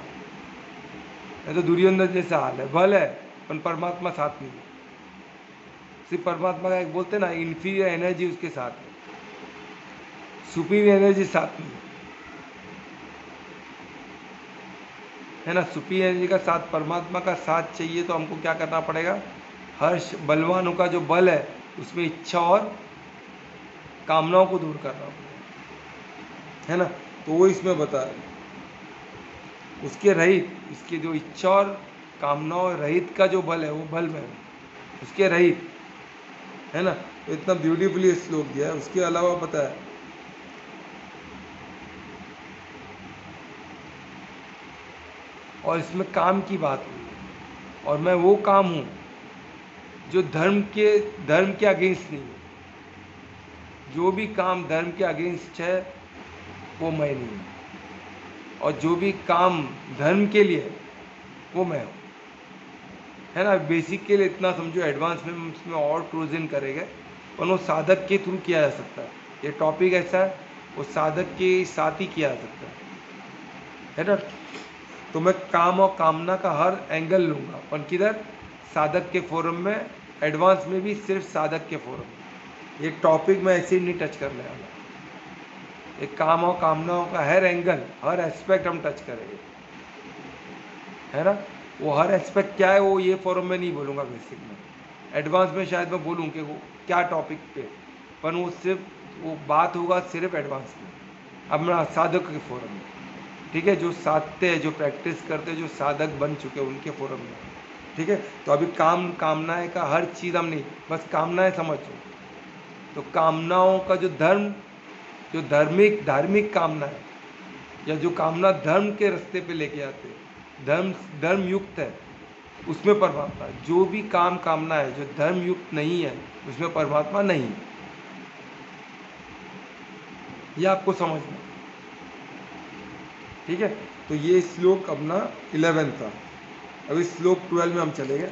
नहीं तो दुर्योधन जैसा हाल है, बल है पर परमात्मा साथ नहीं है। सिर्फ परमात्मा का एक बोलते ना, इन्फीरियर एनर्जी उसके साथ है, सुपीरियर एनर्जी साथ नहीं है ना? सुपीरियर एनर्जी का साथ, परमात्मा का साथ चाहिए, तो हमको क्या करना पड़ेगा? हर बलवानों का जो बल है, उसमें इच्छा और कामनाओं को दूर करना पड़ेगा, है ना? तो वो इसमें बता रहे, उसके रहित, इसके जो इच्छा और कामनाओं रहित का जो बल है, वो बल में उसके रहित, है ना? तो इतना ब्यूटीफुली श्लोक दिया है। उसके अलावा पता है, और इसमें काम की बात हुई है, और मैं वो काम हूँ जो धर्म के अगेंस्ट नहीं है। जो भी काम धर्म के अगेंस्ट है, वो मैं नहीं हूँ, और जो भी काम धर्म के लिए है, वो मैं हूँ। है ना। बेसिक के लिए इतना समझो, एडवांस में हम इसमें और क्रूज इन करेंगे, पर वो साधक के थ्रू किया जा सकता है। ये टॉपिक ऐसा है, वो साधक के साथ ही किया जा सकता है ना। तो मैं काम और कामना का हर एंगल लूँगा, पर किधर? साधक के फोरम में, एडवांस में भी सिर्फ साधक के फोरम में। ये टॉपिक मैं ऐसे ही नहीं टच करने वाला। एक काम और कामनाओं का हर एंगल, हर एस्पेक्ट हम टच करेंगे, है ना। वो हर एस्पेक्ट क्या है वो ये फोरम में नहीं बोलूँगा, बेसिक में। एडवांस में शायद मैं बोलूँ कि वो क्या टॉपिक पे, पर वो सिर्फ वो बात होगा सिर्फ एडवांस में, अपना साधक के फोरम में, ठीक है। जो साधते हैं, जो प्रैक्टिस करते हैं, जो साधक बन चुके हैं, उनके फोरम में, ठीक है। तो अभी कामनाएं का हर चीज़ हम नहीं, बस कामनाएं समझो। तो कामनाओं का जो धर्म, जो धार्मिक कामना है, या जो कामना धर्म के रास्ते पे लेके आते हैं, धर्म युक्त है, उसमें परमात्मा। जो भी कामना है जो धर्म युक्त नहीं है, उसमें परमात्मा नहीं है। यह आपको समझना, ठीक है। तो ये श्लोक अपना 11 था। अभी श्लोक 12 में हम चलेंगे।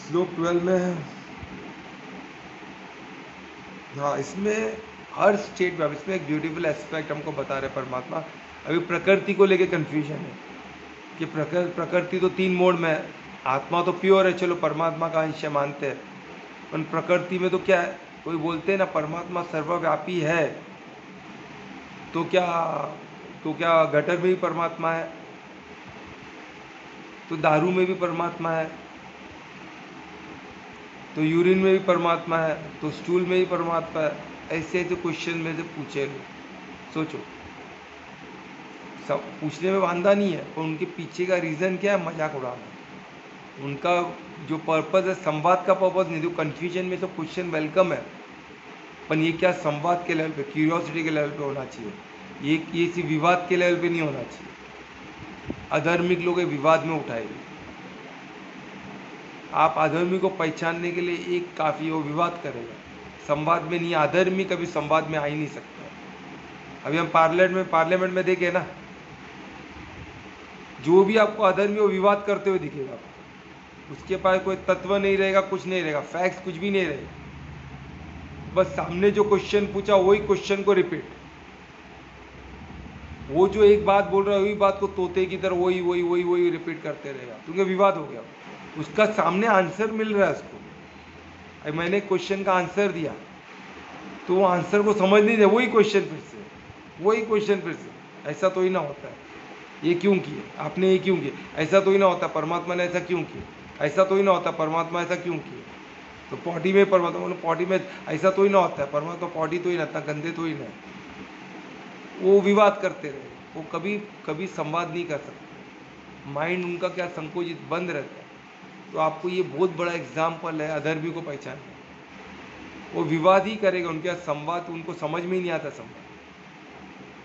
श्लोक 12 में, हाँ, इसमें हर स्टेट में, अब इसमें एक ब्यूटीफुल एस्पेक्ट हमको बता रहे परमात्मा। अभी प्रकृति को लेके कन्फ्यूजन है कि प्रकृति तो 3 मोड में है। आत्मा तो प्योर है, चलो परमात्मा का अंश मानते हैं, पर प्रकृति में तो क्या है, कोई बोलते हैं ना परमात्मा सर्वव्यापी है, तो क्या गटर में भी परमात्मा है, तो दारू में भी परमात्मा है, तो यूरिन में भी परमात्मा है, तो स्टूल में भी परमात्मा है। ऐसे ऐसे क्वेश्चन में से पूछे लोग, सोचो। सब पूछने में वांदा नहीं है, पर उनके पीछे का रीज़न क्या है? मजाक उड़ाना। उनका जो पर्पज़ है, संवाद का पर्पज़ नहीं। तो कन्फ्यूजन में तो क्वेश्चन वेलकम है, पर ये क्या संवाद के लेवल पे, क्यूरियोसिटी के लेवल पे होना चाहिए। ये सिर्फ विवाद के लेवल पे नहीं होना चाहिए। अधार्मिक लोग ये विवाद में उठाएंगे। आप अधर्मी को पहचानने के लिए एक काफ़ी, वो विवाद करेगा, संवाद में नहीं। अधर्मी कभी संवाद में आ ही नहीं सकता। अभी हम पार्लियामेंट में देखे ना, जो भी आपको अधर्मी वो विवाद करते हुए दिखेगा, उसके पास कोई तत्व नहीं रहेगा, कुछ नहीं रहेगा, फैक्ट्स कुछ भी नहीं रहेगा, बस सामने जो क्वेश्चन पूछा वही क्वेश्चन को रिपीट। वो जो एक बात बोल रहा है वही बात को तोते की तरह वही वही वही वही रिपीट करते रहेगा, क्योंकि विवाद हो गया। उसका सामने आंसर मिल रहा है उसको। अब मैंने क्वेश्चन का आंसर दिया, तो वो आंसर को समझ नहीं दे, वही क्वेश्चन फिर से। ऐसा तो ही ना होता है, ये क्यों किए आपने, ये क्यों किए, ऐसा तो ही ना होता, परमात्मा ने ऐसा क्यों किया, ऐसा तो ही ना होता, परमात्मा ऐसा क्यों किए। तो पॉटी में परमात्मा, पॉटी में ऐसा तो ही ना होता है, परमात्मा पॉटी तो ही ना, इतना गंदे तो ही ना। वो विवाद करते रहे, वो कभी कभी संवाद नहीं कर सकते। माइंड उनका क्या संकोचित, बंद रहता है। तो आपको ये बहुत बड़ा एग्जाम्पल है अधर्मी को पहचानने। वो विवाद ही करेगा, उनके संवाद उनको समझ में ही नहीं आता। संवाद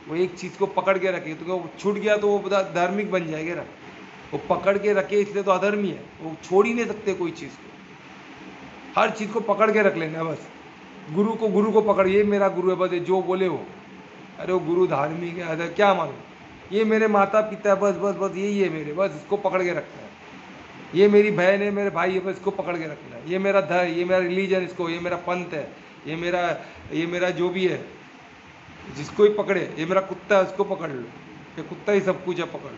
वो एक चीज़ को पकड़ के रखे, तो वो छूट गया तो वो धार्मिक बन जाएगा ना। वो पकड़ के रखे इसलिए तो अधर्मी है, वो छोड़ ही नहीं सकते कोई चीज़ को। हर चीज़ को पकड़ के रख लेना बस। गुरु को पकड़, ये मेरा गुरु है, बस जो बोले वो। अरे वो गुरु धार्मिक है, अरे क्या मालूम, ये मेरे माता पिता है, बस बस बस यही है मेरे, बस इसको पकड़ के रखना है। ये मेरी बहन है, मेरे भाई है, बस इसको पकड़ के रखना है। ये मेरा धर्म, ये मेरा रिलीजन, इसको, ये मेरा पंथ है, ये मेरा जो भी है, जिसको ही पकड़े, ये मेरा कुत्ता है उसको पकड़ लो, ये कुत्ता ही सब कुछ है, पकड़ लो।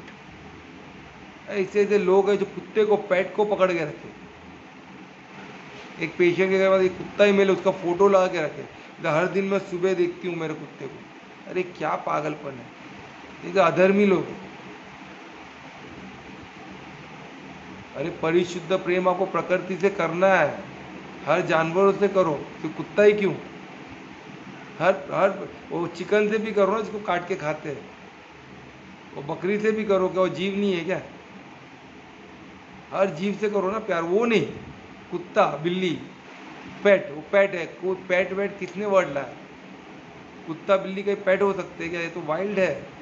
ऐसे ऐसे लोग हैं जो कुत्ते को, पेट को पकड़ के रखे। एक पेशेंट के बाद एक कुत्ता ही मिले, उसका फोटो लगा के रखे, हर दिन मैं सुबह देखती हूँ मेरे कुत्ते को। अरे क्या पागलपन है, ये अधर्मी लोग। अरे परिशुद्ध प्रेम आपको प्रकृति से करना है, हर जानवरों से करो, तो कुत्ता ही क्यों, हर वो चिकन से भी करो ना, जिसको काट के खाते हैं, वो बकरी से भी करो, क्या वो जीव नहीं है क्या? हर जीव से करो ना प्यार, वो नहीं। कुत्ता, बिल्ली, पेट, वो पेट है, कोई पेट वेट किसने वर्ड लाया? कुत्ता बिल्ली कहीं पेट हो सकते हैं क्या? ये तो वाइल्ड है।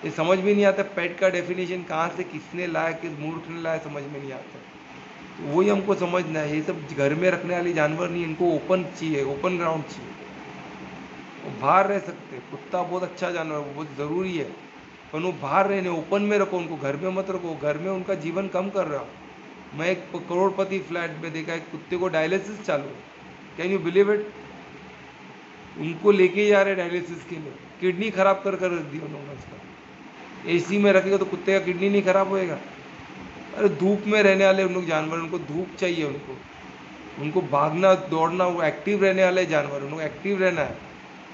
ये समझ में नहीं आता, पेट का डेफिनेशन कहाँ से किसने लाया, किस मूर्ख ने लाया, समझ में नहीं आता। तो वही हमको समझना है, ये सब घर में रखने वाले जानवर नहीं, इनको ओपन चाहिए, ओपन ग्राउंड चाहिए। वो बाहर रह सकते, कुत्ता बहुत अच्छा जानवर है, बहुत ज़रूरी है, पर वो बाहर रहने, ओपन में रखो उनको, घर में मत रखो। घर में उनका जीवन कम कर रहा हो। मैं एक करोड़पति फ्लैट में देखा, एक कुत्ते को डायलिसिस चालू है। Can you believe it? उनको लेके जा रहे डायलिसिस के लिए, किडनी खराब कर कर रख दी उन्होंने उसका। एसी में रखेगा तो कुत्ते का किडनी नहीं खराब होएगा? अरे धूप में रहने वाले उन लोग जानवर, उनको धूप चाहिए, उनको भागना दौड़ना, वो एक्टिव रहने वाले जानवर, उनको एक्टिव रहना है।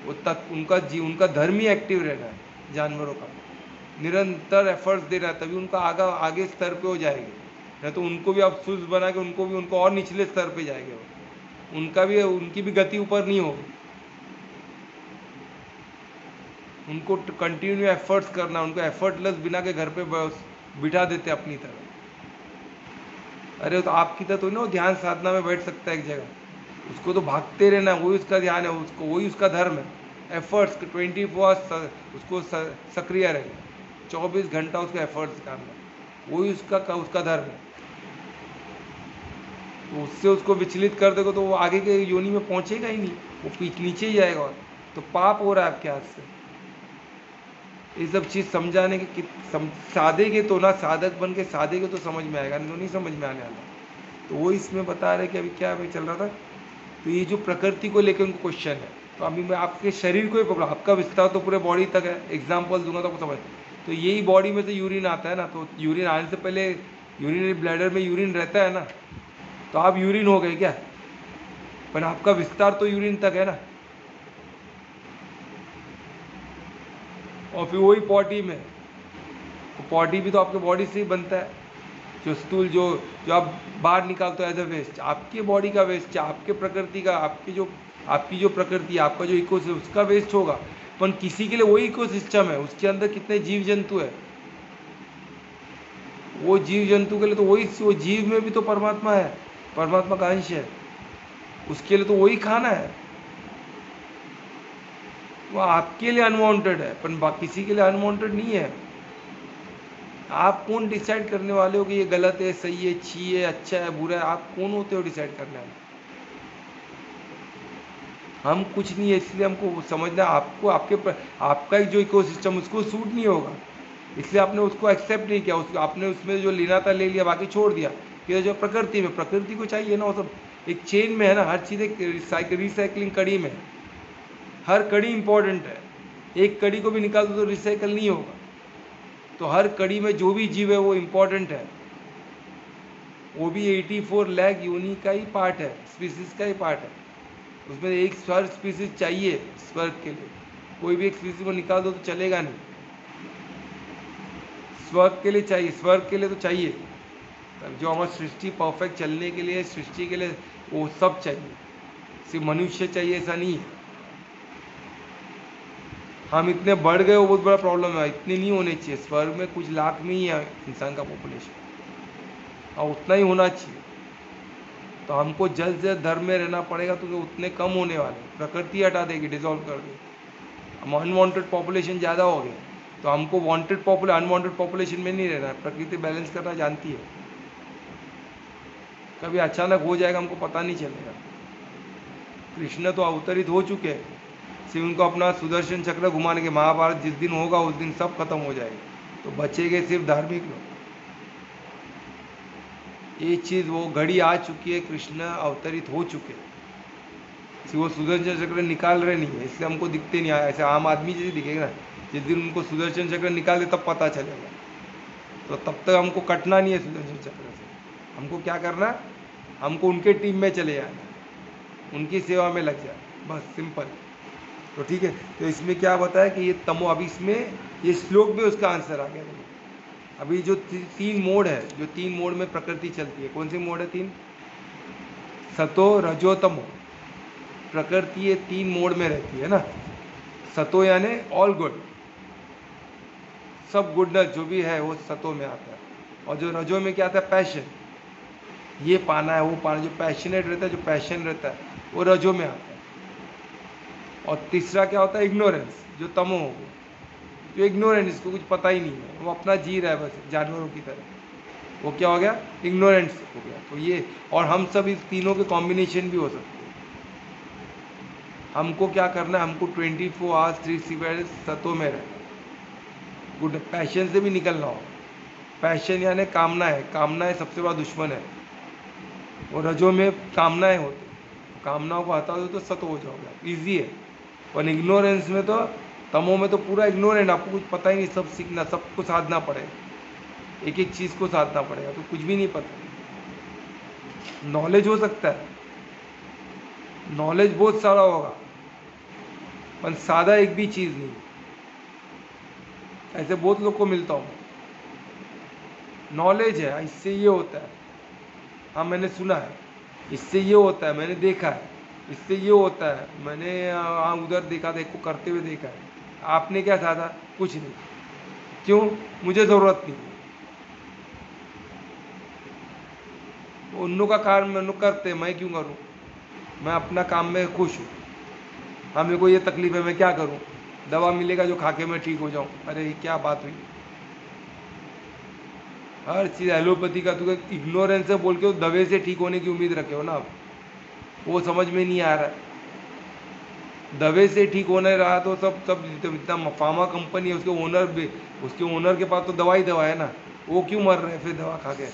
वो तक उनका धर्म ही एक्टिव रहना है जानवरों का, निरंतर एफर्ट्स देना है, तभी उनका आगे स्तर पे हो जाएंगे। नहीं तो उनको भी आप सुस्त बना के उनको और निचले स्तर पे जाएंगे वो, उनकी भी गति ऊपर नहीं होगी। उनको कंटिन्यू एफर्ट्स करना, उनको एफर्टलेस बिना के घर पे बिठा देते अपनी तरह। अरे तो आपकी तरह तो ना वो ध्यान साधना में बैठ सकता है एक जगह, उसको तो भागते रहना, वही उसका ध्यान है, वही उसका धर्म है। एफर्ट्स 24 उसको सक्रिय रहेगा, 24 घंटा उसका एफर्ट्स करना, वही उसका धर्म है। तो उससे उसको विचलित कर देगा तो वो आगे के योनि में पहुंचेगा ही नहीं, वो नीचे ही जाएगा। तो पाप हो रहा है आपके हाथ से। ये सब चीज़ समझाने के साधेगे तो ना, साधक बन के साधेगे तो समझ में आएगा, नहीं तो नहीं समझ में आने वाला। तो वो इसमें बता रहे कि अभी क्या अभी चल रहा था, तो ये जो प्रकृति को लेकर उनको क्वेश्चन है। तो अभी मैं आपके शरीर को ही पकड़ा, आपका विस्तार तो पूरे बॉडी तक है, एग्जाम्पल दूंगा तो आपको समझ। तो यही बॉडी में से यूरिन आता है ना, तो यूरिन आने से पहले यूरिनरी ब्लैडर में यूरिन रहता है ना, तो आप यूरिन हो गए क्या? पर आपका विस्तार तो यूरिन तक है ना। और फिर वही पॉटी में, तो पॉटी भी तो आपके बॉडी से ही बनता है। जो स्थूल जो आप बाहर निकालते हो एज अ वेस्ट, आपके बॉडी का वेस्ट है, आपके प्रकृति का, आपकी जो प्रकृति है, आपका जो इकोसिस्टम, उसका वेस्ट होगा। पर किसी के लिए वही इकोसिस्टम है, उसके अंदर कितने जीव जंतु है, वो जीव जंतु के लिए तो वही, वो जीव में भी तो परमात्मा है, परमात्मा का अंश है, उसके लिए तो वही खाना है। वो आपके लिए अनवांटेड है, पर किसी के लिए अनवांटेड नहीं है। आप कौन डिसाइड करने वाले हो कि ये गलत है, सही है, अच्छी है, अच्छा है, बुरा है? आप कौन होते हो डिसाइड करने वाले? हम कुछ नहीं है, इसलिए हमको समझना, आपको आपका ही जो इकोसिस्टम उसको सूट नहीं होगा, इसलिए आपने उसको एक्सेप्ट नहीं किया, उसको आपने उसमें जो लेना था ले लिया, बाकी छोड़ दिया। कि जो प्रकृति को चाहिए ना, वो सब एक चेन में है ना, हर चीज़ एक रिसाइकलिंग कड़ी में, हर कड़ी इंपॉर्टेंट है। एक कड़ी को भी निकाल दो तो रिसाइकल नहीं होगा। तो हर कड़ी में जो भी जीव है वो इम्पॉर्टेंट है, वो भी 84 लाख योनि का ही पार्ट है, स्पीसीज का ही पार्ट है। उसमें एक स्वर्ग स्पीसीज चाहिए स्वर्ग के लिए, कोई भी एक स्पीसीज को निकाल दो तो चलेगा नहीं, स्वर्ग के लिए चाहिए, स्वर्ग के लिए तो चाहिए। जो हमारी सृष्टि परफेक्ट चलने के लिए, सृष्टि के लिए वो सब चाहिए, सिर्फ मनुष्य चाहिए ऐसा नहीं है। हम इतने बढ़ गए वो बहुत बड़ा प्रॉब्लम है, इतने नहीं होने चाहिए। स्वर्ग में कुछ लाख में ही है इंसान का पॉपुलेशन, और उतना ही होना चाहिए। तो हमको जल्द से जल्द धर्म में रहना पड़ेगा, तो उतने कम होने वाले, प्रकृति हटा देगी, डिसॉल्व कर देगी। हम अनवांटेड पॉपुलेशन ज़्यादा हो गए, तो हमको अनवांटेड पॉपुलेशन में नहीं रहना है। प्रकृति बैलेंस करना जानती है, कभी अचानक हो जाएगा हमको पता नहीं चलेगा। कृष्ण तो अवतरित हो चुके हैं, सिर्फ उनको अपना सुदर्शन चक्र घुमाने के, महाभारत जिस दिन होगा उस दिन सब खत्म हो जाएगा, तो बचेंगे सिर्फ धार्मिक लोग। ये चीज़ वो घड़ी आ चुकी है, कृष्ण अवतरित हो चुके हैं, सिर्फ वो सुदर्शन चक्र निकाल रहे नहीं है, इसलिए हमको दिखते नहीं आया। ऐसे आम आदमी जैसे दिखेगा ना, जिस दिन उनको सुदर्शन चक्र निकाल दे तब पता चलेगा। तो तब तक हमको कटना नहीं है सुदर्शन चक्र से। हमको क्या करना, हमको उनके टीम में चले जाना, उनकी सेवा में लग जाए, बस सिंपल। तो ठीक है, तो इसमें क्या बताया कि ये तमो, अभी इसमें ये श्लोक में उसका आंसर आ गया। अभी जो तीन मोड है, जो तीन मोड में प्रकृति चलती है, कौन सी मोड है? तीन, सतो रजो तमो। प्रकृति ये तीन मोड में रहती है ना। सतो यानी ऑल गुड, सब गुडनेस जो भी है वो सतो में आता है। और जो रजो में क्या आता है? पैशन, ये पाना है वो पाना, जो पैशनेट रहता है, जो पैशन रहता है वो रजो में आता है। और तीसरा क्या होता है? इग्नोरेंस, जो तमो हो गया, जो इग्नोरेंस, इसको कुछ पता ही नहीं है, वो अपना जी रहा है बस जानवरों की तरह। वो क्या हो गया, इग्नोरेंस हो गया। तो ये, और हम सब इस तीनों के कॉम्बिनेशन भी हो सकते हैं। हमको क्या करना है, हमको 24 आवर्स 365 सतों में रहना, गुड पैशन से भी निकलना हो। पैशन यानी कामनाएं, कामनाएं सबसे बड़ा दुश्मन है। और रजों में कामनाएं होती, कामनाओं को हटा दो तो सत हो जाओगे, ईजी है। और इग्नोरेंस में तो, तमो में तो पूरा इग्नोरेंट, आपको कुछ पता ही नहीं, सब सीखना, सबको साधना पड़ेगा, एक एक चीज़ को साधना पड़ेगा, तो कुछ भी नहीं पता। नॉलेज हो सकता है, नॉलेज बहुत सारा होगा, पर सादा एक भी चीज़ नहीं। ऐसे बहुत लोग को मिलता हूँ, नॉलेज है इससे ये होता है, हाँ मैंने सुना है, इससे ये होता है, मैंने देखा है, इससे ये होता है, मैंने हाँ उधर देखा था, एक को करते हुए देखा है। आपने क्या साधा, कुछ नहीं। क्यों, मुझे ज़रूरत नहीं। उन का कार्य में उन करते, मैं क्यों करूं, मैं अपना काम में खुश हूँ। हाँ मेरे को ये तकलीफ है, मैं क्या करूं, दवा मिलेगा जो खा के मैं ठीक हो जाऊं, अरे ये क्या बात हुई। हर चीज़ एलोपैथी का, तो इग्नोरेंस से बोल के दवे से ठीक होने की उम्मीद रखे हो ना आप, वो समझ में नहीं आ रहा है। दवे से ठीक होने रहा तो सब सब इतना फार्मा कंपनी है, उसके ओनर भी, उसके ओनर के पास तो दवा ही दवा है ना, वो क्यों मर रहे हैं फिर दवा खा के।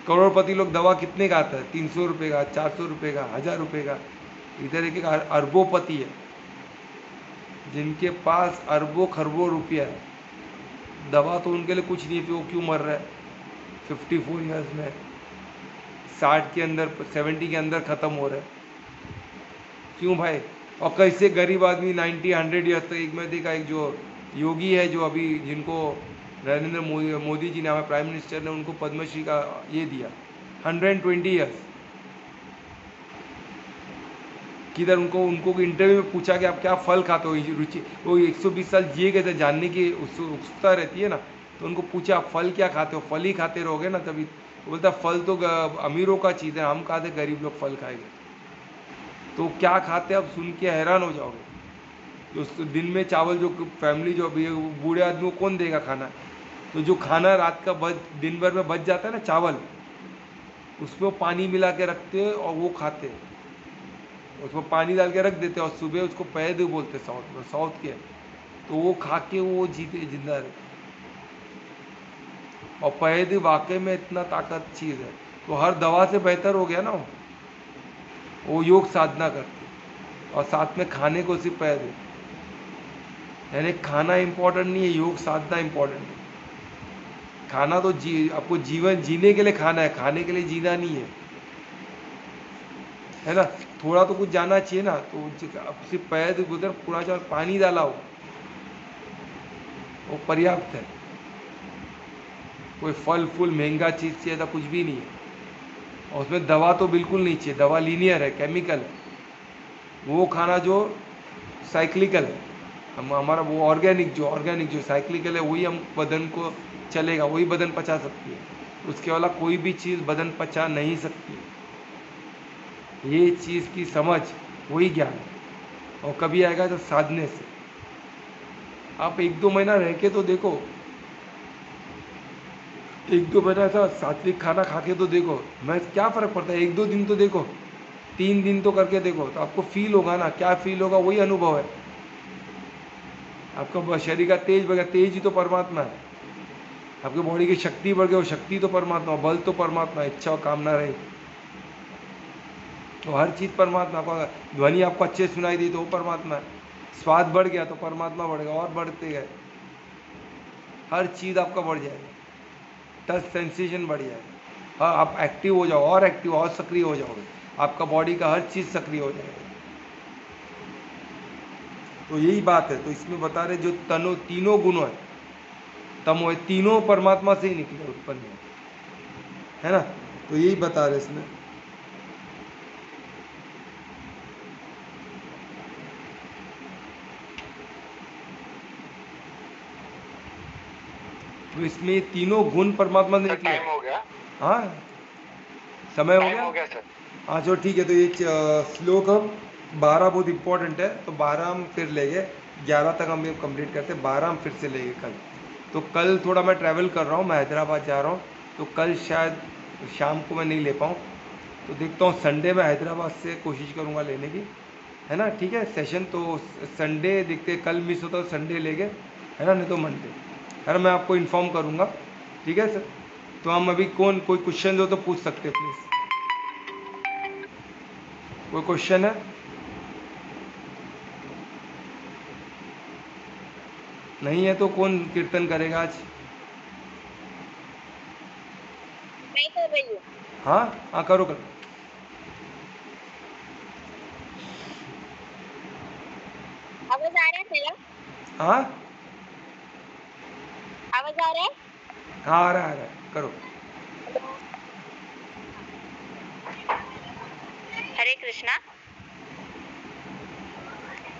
करोड़पति लोग दवा कितने का आता है, 300 रुपये का, 400 रुपये का, 1000 रुपये का। इधर एक एक अरबोपति है, जिनके पास अरबों खरबों रुपया है, दवा तो उनके लिए कुछ नहीं है, फिर वो क्यों मर रहा है 54 ईयर्स में, 60 के अंदर, 70 के अंदर ख़त्म हो रहा है, क्यों भाई। और कैसे गरीब आदमी 90-100 ईयर्स तक, एक मैं देखा, एक जो योगी है जो अभी, जिनको नरेंद्र मोदी जी ने, हमारे प्राइम मिनिस्टर ने उनको पद्मश्री का ये दिया, 120 ईयर्स। किधर उनको उनको इंटरव्यू में पूछा कि आप क्या फल खाते हो, रुचि, वो 120 साल जिए गए थे, जानने की उत्सुकता रहती है ना, तो उनको पूछा आप फल क्या खाते हो, फल ही खाते रहोगे ना तभी। तो बोलता फल तो अमीरों का चीज़ है, हम कहा थे गरीब लोग फल खाएंगे। तो क्या खाते आप सुन के हैरान हो जाओगे। तो दिन में चावल, जो फैमिली जो अभी बूढ़े आदमी को कौन देगा खाना, तो जो खाना रात का दिन भर में बच जाता है ना चावल, उसमें पानी मिला के रखते हैं और वो खाते हैं, उसमें पानी डाल के रख देते हैं और सुबह उसको पैद बोलते हैं साउथ में, साउथ के, तो वो खा के वो जीते, जिंदा रहते। और पैद वाकई में इतना ताकत चीज़ है, तो हर दवा से बेहतर हो गया ना वो योग साधना करते, और साथ में खाने को सिर्फ पैद है, यानी खाना इंपॉर्टेंट नहीं है, योग साधना इंपॉर्टेंट है। खाना तो आपको जीवन जीने के लिए खाना है, खाने के लिए जीना नहीं है ना। थोड़ा तो कुछ जाना चाहिए ना, तो सिर्फ पैद उधर पूरा चार पानी डाला हो वो पर्याप्त है। कोई फल फूल महंगा चीज़ चाहिए था, कुछ भी नहीं है। और उसमें दवा तो बिल्कुल नहीं चाहिए, दवा लीनियर है, केमिकल है। वो खाना जो साइक्लिकल है, हम हमारा वो ऑर्गेनिक जो साइक्लिकल है, वही हम बदन को चलेगा, वही बदन पचा सकती है। उसके वाला कोई भी चीज़ बदन पचा नहीं सकती। ये चीज़ की समझ, वही ज्ञान है, और कभी आएगा तो साधने से। आप 1-2 महीना रह के तो देखो, 1-2 महीना ऐसा सात्विक खाना खा के तो देखो, मैं क्या फ़र्क पड़ता है। 1-2 दिन तो देखो, 3 दिन तो करके देखो, तो आपको फील होगा ना, क्या फील होगा, वही अनुभव है। आपका शरीर का तेज बढ़ गया, तेज ही तो परमात्मा है। आपकी बॉडी की शक्ति बढ़ गई, वो शक्ति तो परमात्मा, बल तो परमात्मा, इच्छा और कामना रहे तो हर चीज़ परमात्मा को। ध्वनि आपको अच्छे सुनाई दी तो वो परमात्मा है, स्वाद बढ़ गया तो परमात्मा बढ़ेगा, और बढ़ते गए हर चीज़ आपका बढ़ जाएगा, टच सेंसेशन बढ़ जाएगा। हाँ, आप एक्टिव हो जाओ, और एक्टिव और सक्रिय हो जाओगे, आपका बॉडी का हर चीज़ सक्रिय हो जाएगा। तो यही बात है। तो इसमें बता रहे जो तीनों गुण है, तमो है, तीनों परमात्मा से ही निकले, उत्पन्न है ना। तो यही बता रहे इसमें। तो इसमें तीनों गुण परमात्मा से निकले। टाइम हो गया, हाँ, समय हो टाइम गया। हो गया सर। हाँ चलो ठीक है। तो ये श्लोक हम 12 बहुत इंपॉर्टेंट है, तो 12 हम फिर लेंगे, 11 तक हम ये कंप्लीट करते हैं, 12 हम फिर से लेंगे कल। तो कल थोड़ा मैं ट्रैवल कर रहा हूँ, मैं हैदराबाद जा रहा हूँ, तो कल शायद शाम को मैं नहीं ले पाऊँ। तो देखता हूँ संडे में हैदराबाद से कोशिश करूँगा लेने की, है ना। ठीक है सेशन, तो संडे देखते, कल मिस होता तो संडे ले गए, है ना, नहीं तो मंडे, है ना। मैं आपको इन्फॉर्म करूँगा, ठीक है सर। तो हम अभी कोई क्वेश्चन हो तो पूछ सकते हैं प्लीज़। कोई क्वेश्चन है? नहीं है तो कौन कीर्तन करेगा आज? मैं कर रही हूँ। हाँ हाँ, करो करो। आवाज आ रहा है मेरा? हाँ आवाज आ रहा है? हाँ, आ रहा है, करो। हरे कृष्णा।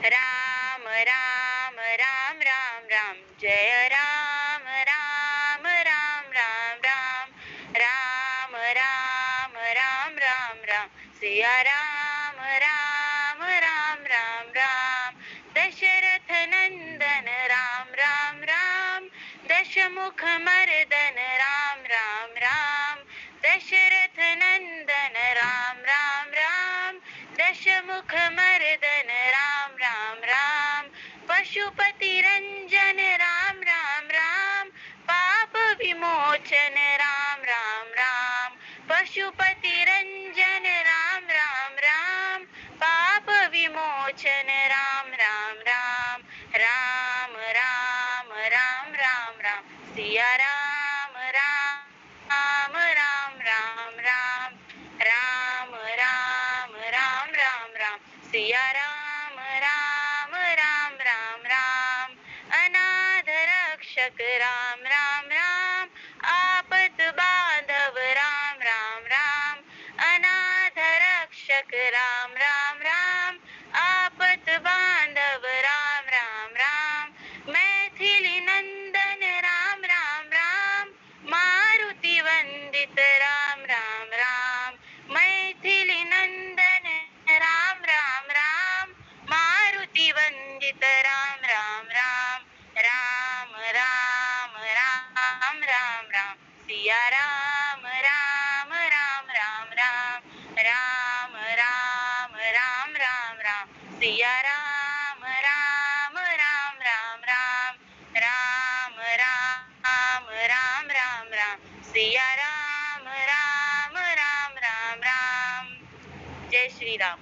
राम राम राम राम राम, जय राम राम राम राम राम, राम राम राम राम राम, सिया राम राम राम राम राम, दशरथ नंदन राम राम राम, दशमुख मर्दन राम राम राम, दशरथ नंदन राम राम राम, दशमुख मर्दन राम राम राम, पशुपति रंजन राम राम राम, पाप विमोचन राम राम राम, पशुपति रंजन राम राम राम, पाप विमोचन राम राम राम, राम राम राम राम राम, सिया राम राम राम राम राम, राम राम राम राम राम, सिया राम राम राम राम राम, अनाथ रक्षक राम राम राम, आपत बांधव राम राम राम, अनाथ रक्षक राम राम राम, आपत बांधव राम राम राम, मैथिली नंदन राम राम राम, मारुति वंदित राम राम राम, मैथिली नंदन राम राम राम, मारुति वंदित राम राम राम, राम राम राम राम राम, सिया राम राम राम राम राम, राम राम राम राम राम, सिया राम राम राम राम राम, राम राम राम राम राम, सिया राम राम राम राम राम। जय श्री राम।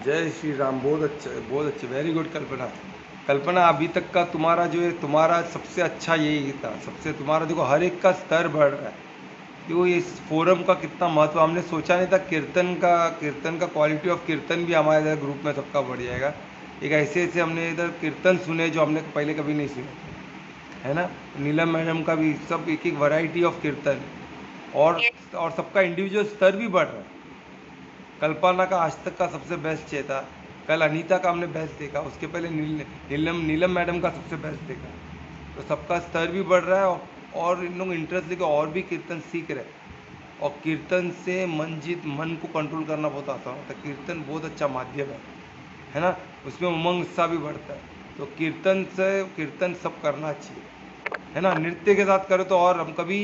जय श्री राम। बहुत अच्छा, बहुत अच्छे, वेरी गुड कल्पना। कल्पना अभी तक का तुम्हारा जो है, तुम्हारा सबसे अच्छा यही था, सबसे तुम्हारा देखो हर एक का स्तर बढ़ रहा है। देखो इस फोरम का कितना महत्व, हमने सोचा नहीं था। कीर्तन का क्वालिटी ऑफ कीर्तन भी हमारे इधर ग्रुप में सबका बढ़ जाएगा। एक ऐसे ऐसे हमने इधर कीर्तन सुने जो हमने पहले कभी नहीं सुने थे, है ना। नीलम मैडम का भी सब एक एक वैरायटी ऑफ कीर्तन, और और सबका इंडिविजुअल स्तर भी बढ़ रहा है। कल्पना का आज तक का सबसे बेस्ट ये था, कल अनीता का हमने बेस्ट देखा, उसके पहले नीलम मैडम का सबसे बेस्ट देखा। तो सबका स्तर भी बढ़ रहा है, और इन लोग इंटरेस्ट लेके और भी कीर्तन सीख रहे हैं। और कीर्तन से मन को कंट्रोल करना बहुत आसान होता है। कीर्तन बहुत अच्छा माध्यम है ना। उसमें उमंग उत्साह भी बढ़ता है। तो कीर्तन सब करना चाहिए, है ना। नृत्य के साथ करो तो, और हम कभी,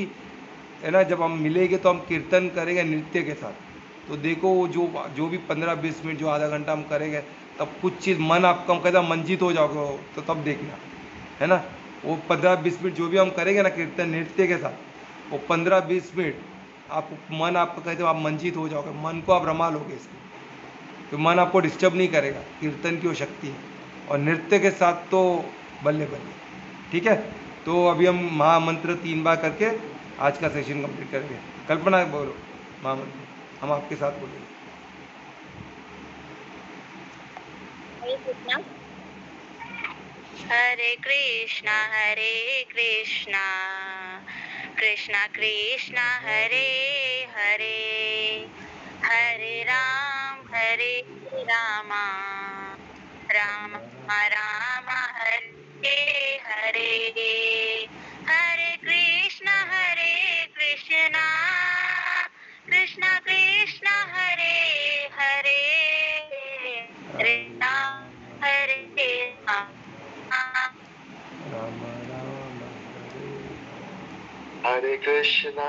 है ना, जब हम मिलेंगे तो हम कीर्तन करेंगे नृत्य के साथ। तो देखो वो जो भी 15-20 मिनट, जो आधा घंटा हम करेंगे, तब कुछ चीज़ मन आपका, हम कहते हैं मंजित हो जाओगे, तो तब देखना, है ना। वो 15-20 मिनट जो भी हम करेंगे ना कीर्तन नृत्य के साथ, वो 15-20 मिनट आप मन आपका, कहते हो आप मंजित हो जाओगे, मन को आप रमा लोगे इसमें। तो मन आपको डिस्टर्ब नहीं करेगा, कीर्तन की वो शक्ति है। और नृत्य के साथ तो बल्ले बल्ले। ठीक है, तो अभी हम महामंत्र 3 बार करके आज का सेशन कंप्लीट करेंगे। कल्पना बोलो महामंत्र, हम आपके साथ बोलेंगे। हरे कृष्णा। हरे कृष्णा कृष्णा कृष्णा हरे हरे, हरे राम राम राम हरे हरे, हरे कृष्णा कृष्णा कृष्णा हरे हरे, हरे Ram Ram Hare Krishna,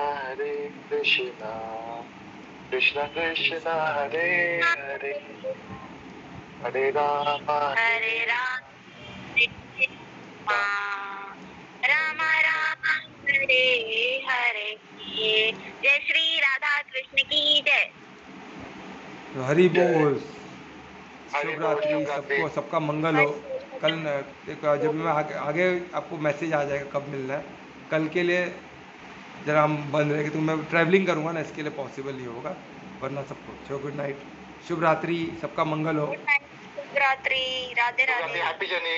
Krishna Krishna, Hare Hare, Hare Rama, हरे राम राम राम हरे हरे। जय श्री राधा कृष्ण की जय। तो हरि बोल। हरि शुभ बोल, रात्रि शुभ रात्रि। सबको, सबका मंगल हो। कल एक जब मैं आगे आपको मैसेज आ जाएगा कब मिलना है। कल के लिए जरा हम बंद रहेंगे, तो मैं ट्रैवलिंग करूँगा ना, इसके लिए पॉसिबल नहीं होगा, वरना सबको सो गुड नाइट, शुभ रात्रि, सबका मंगल हो। गुड नाइट, शुभ रात्रि, राधे राधे। Happy journey.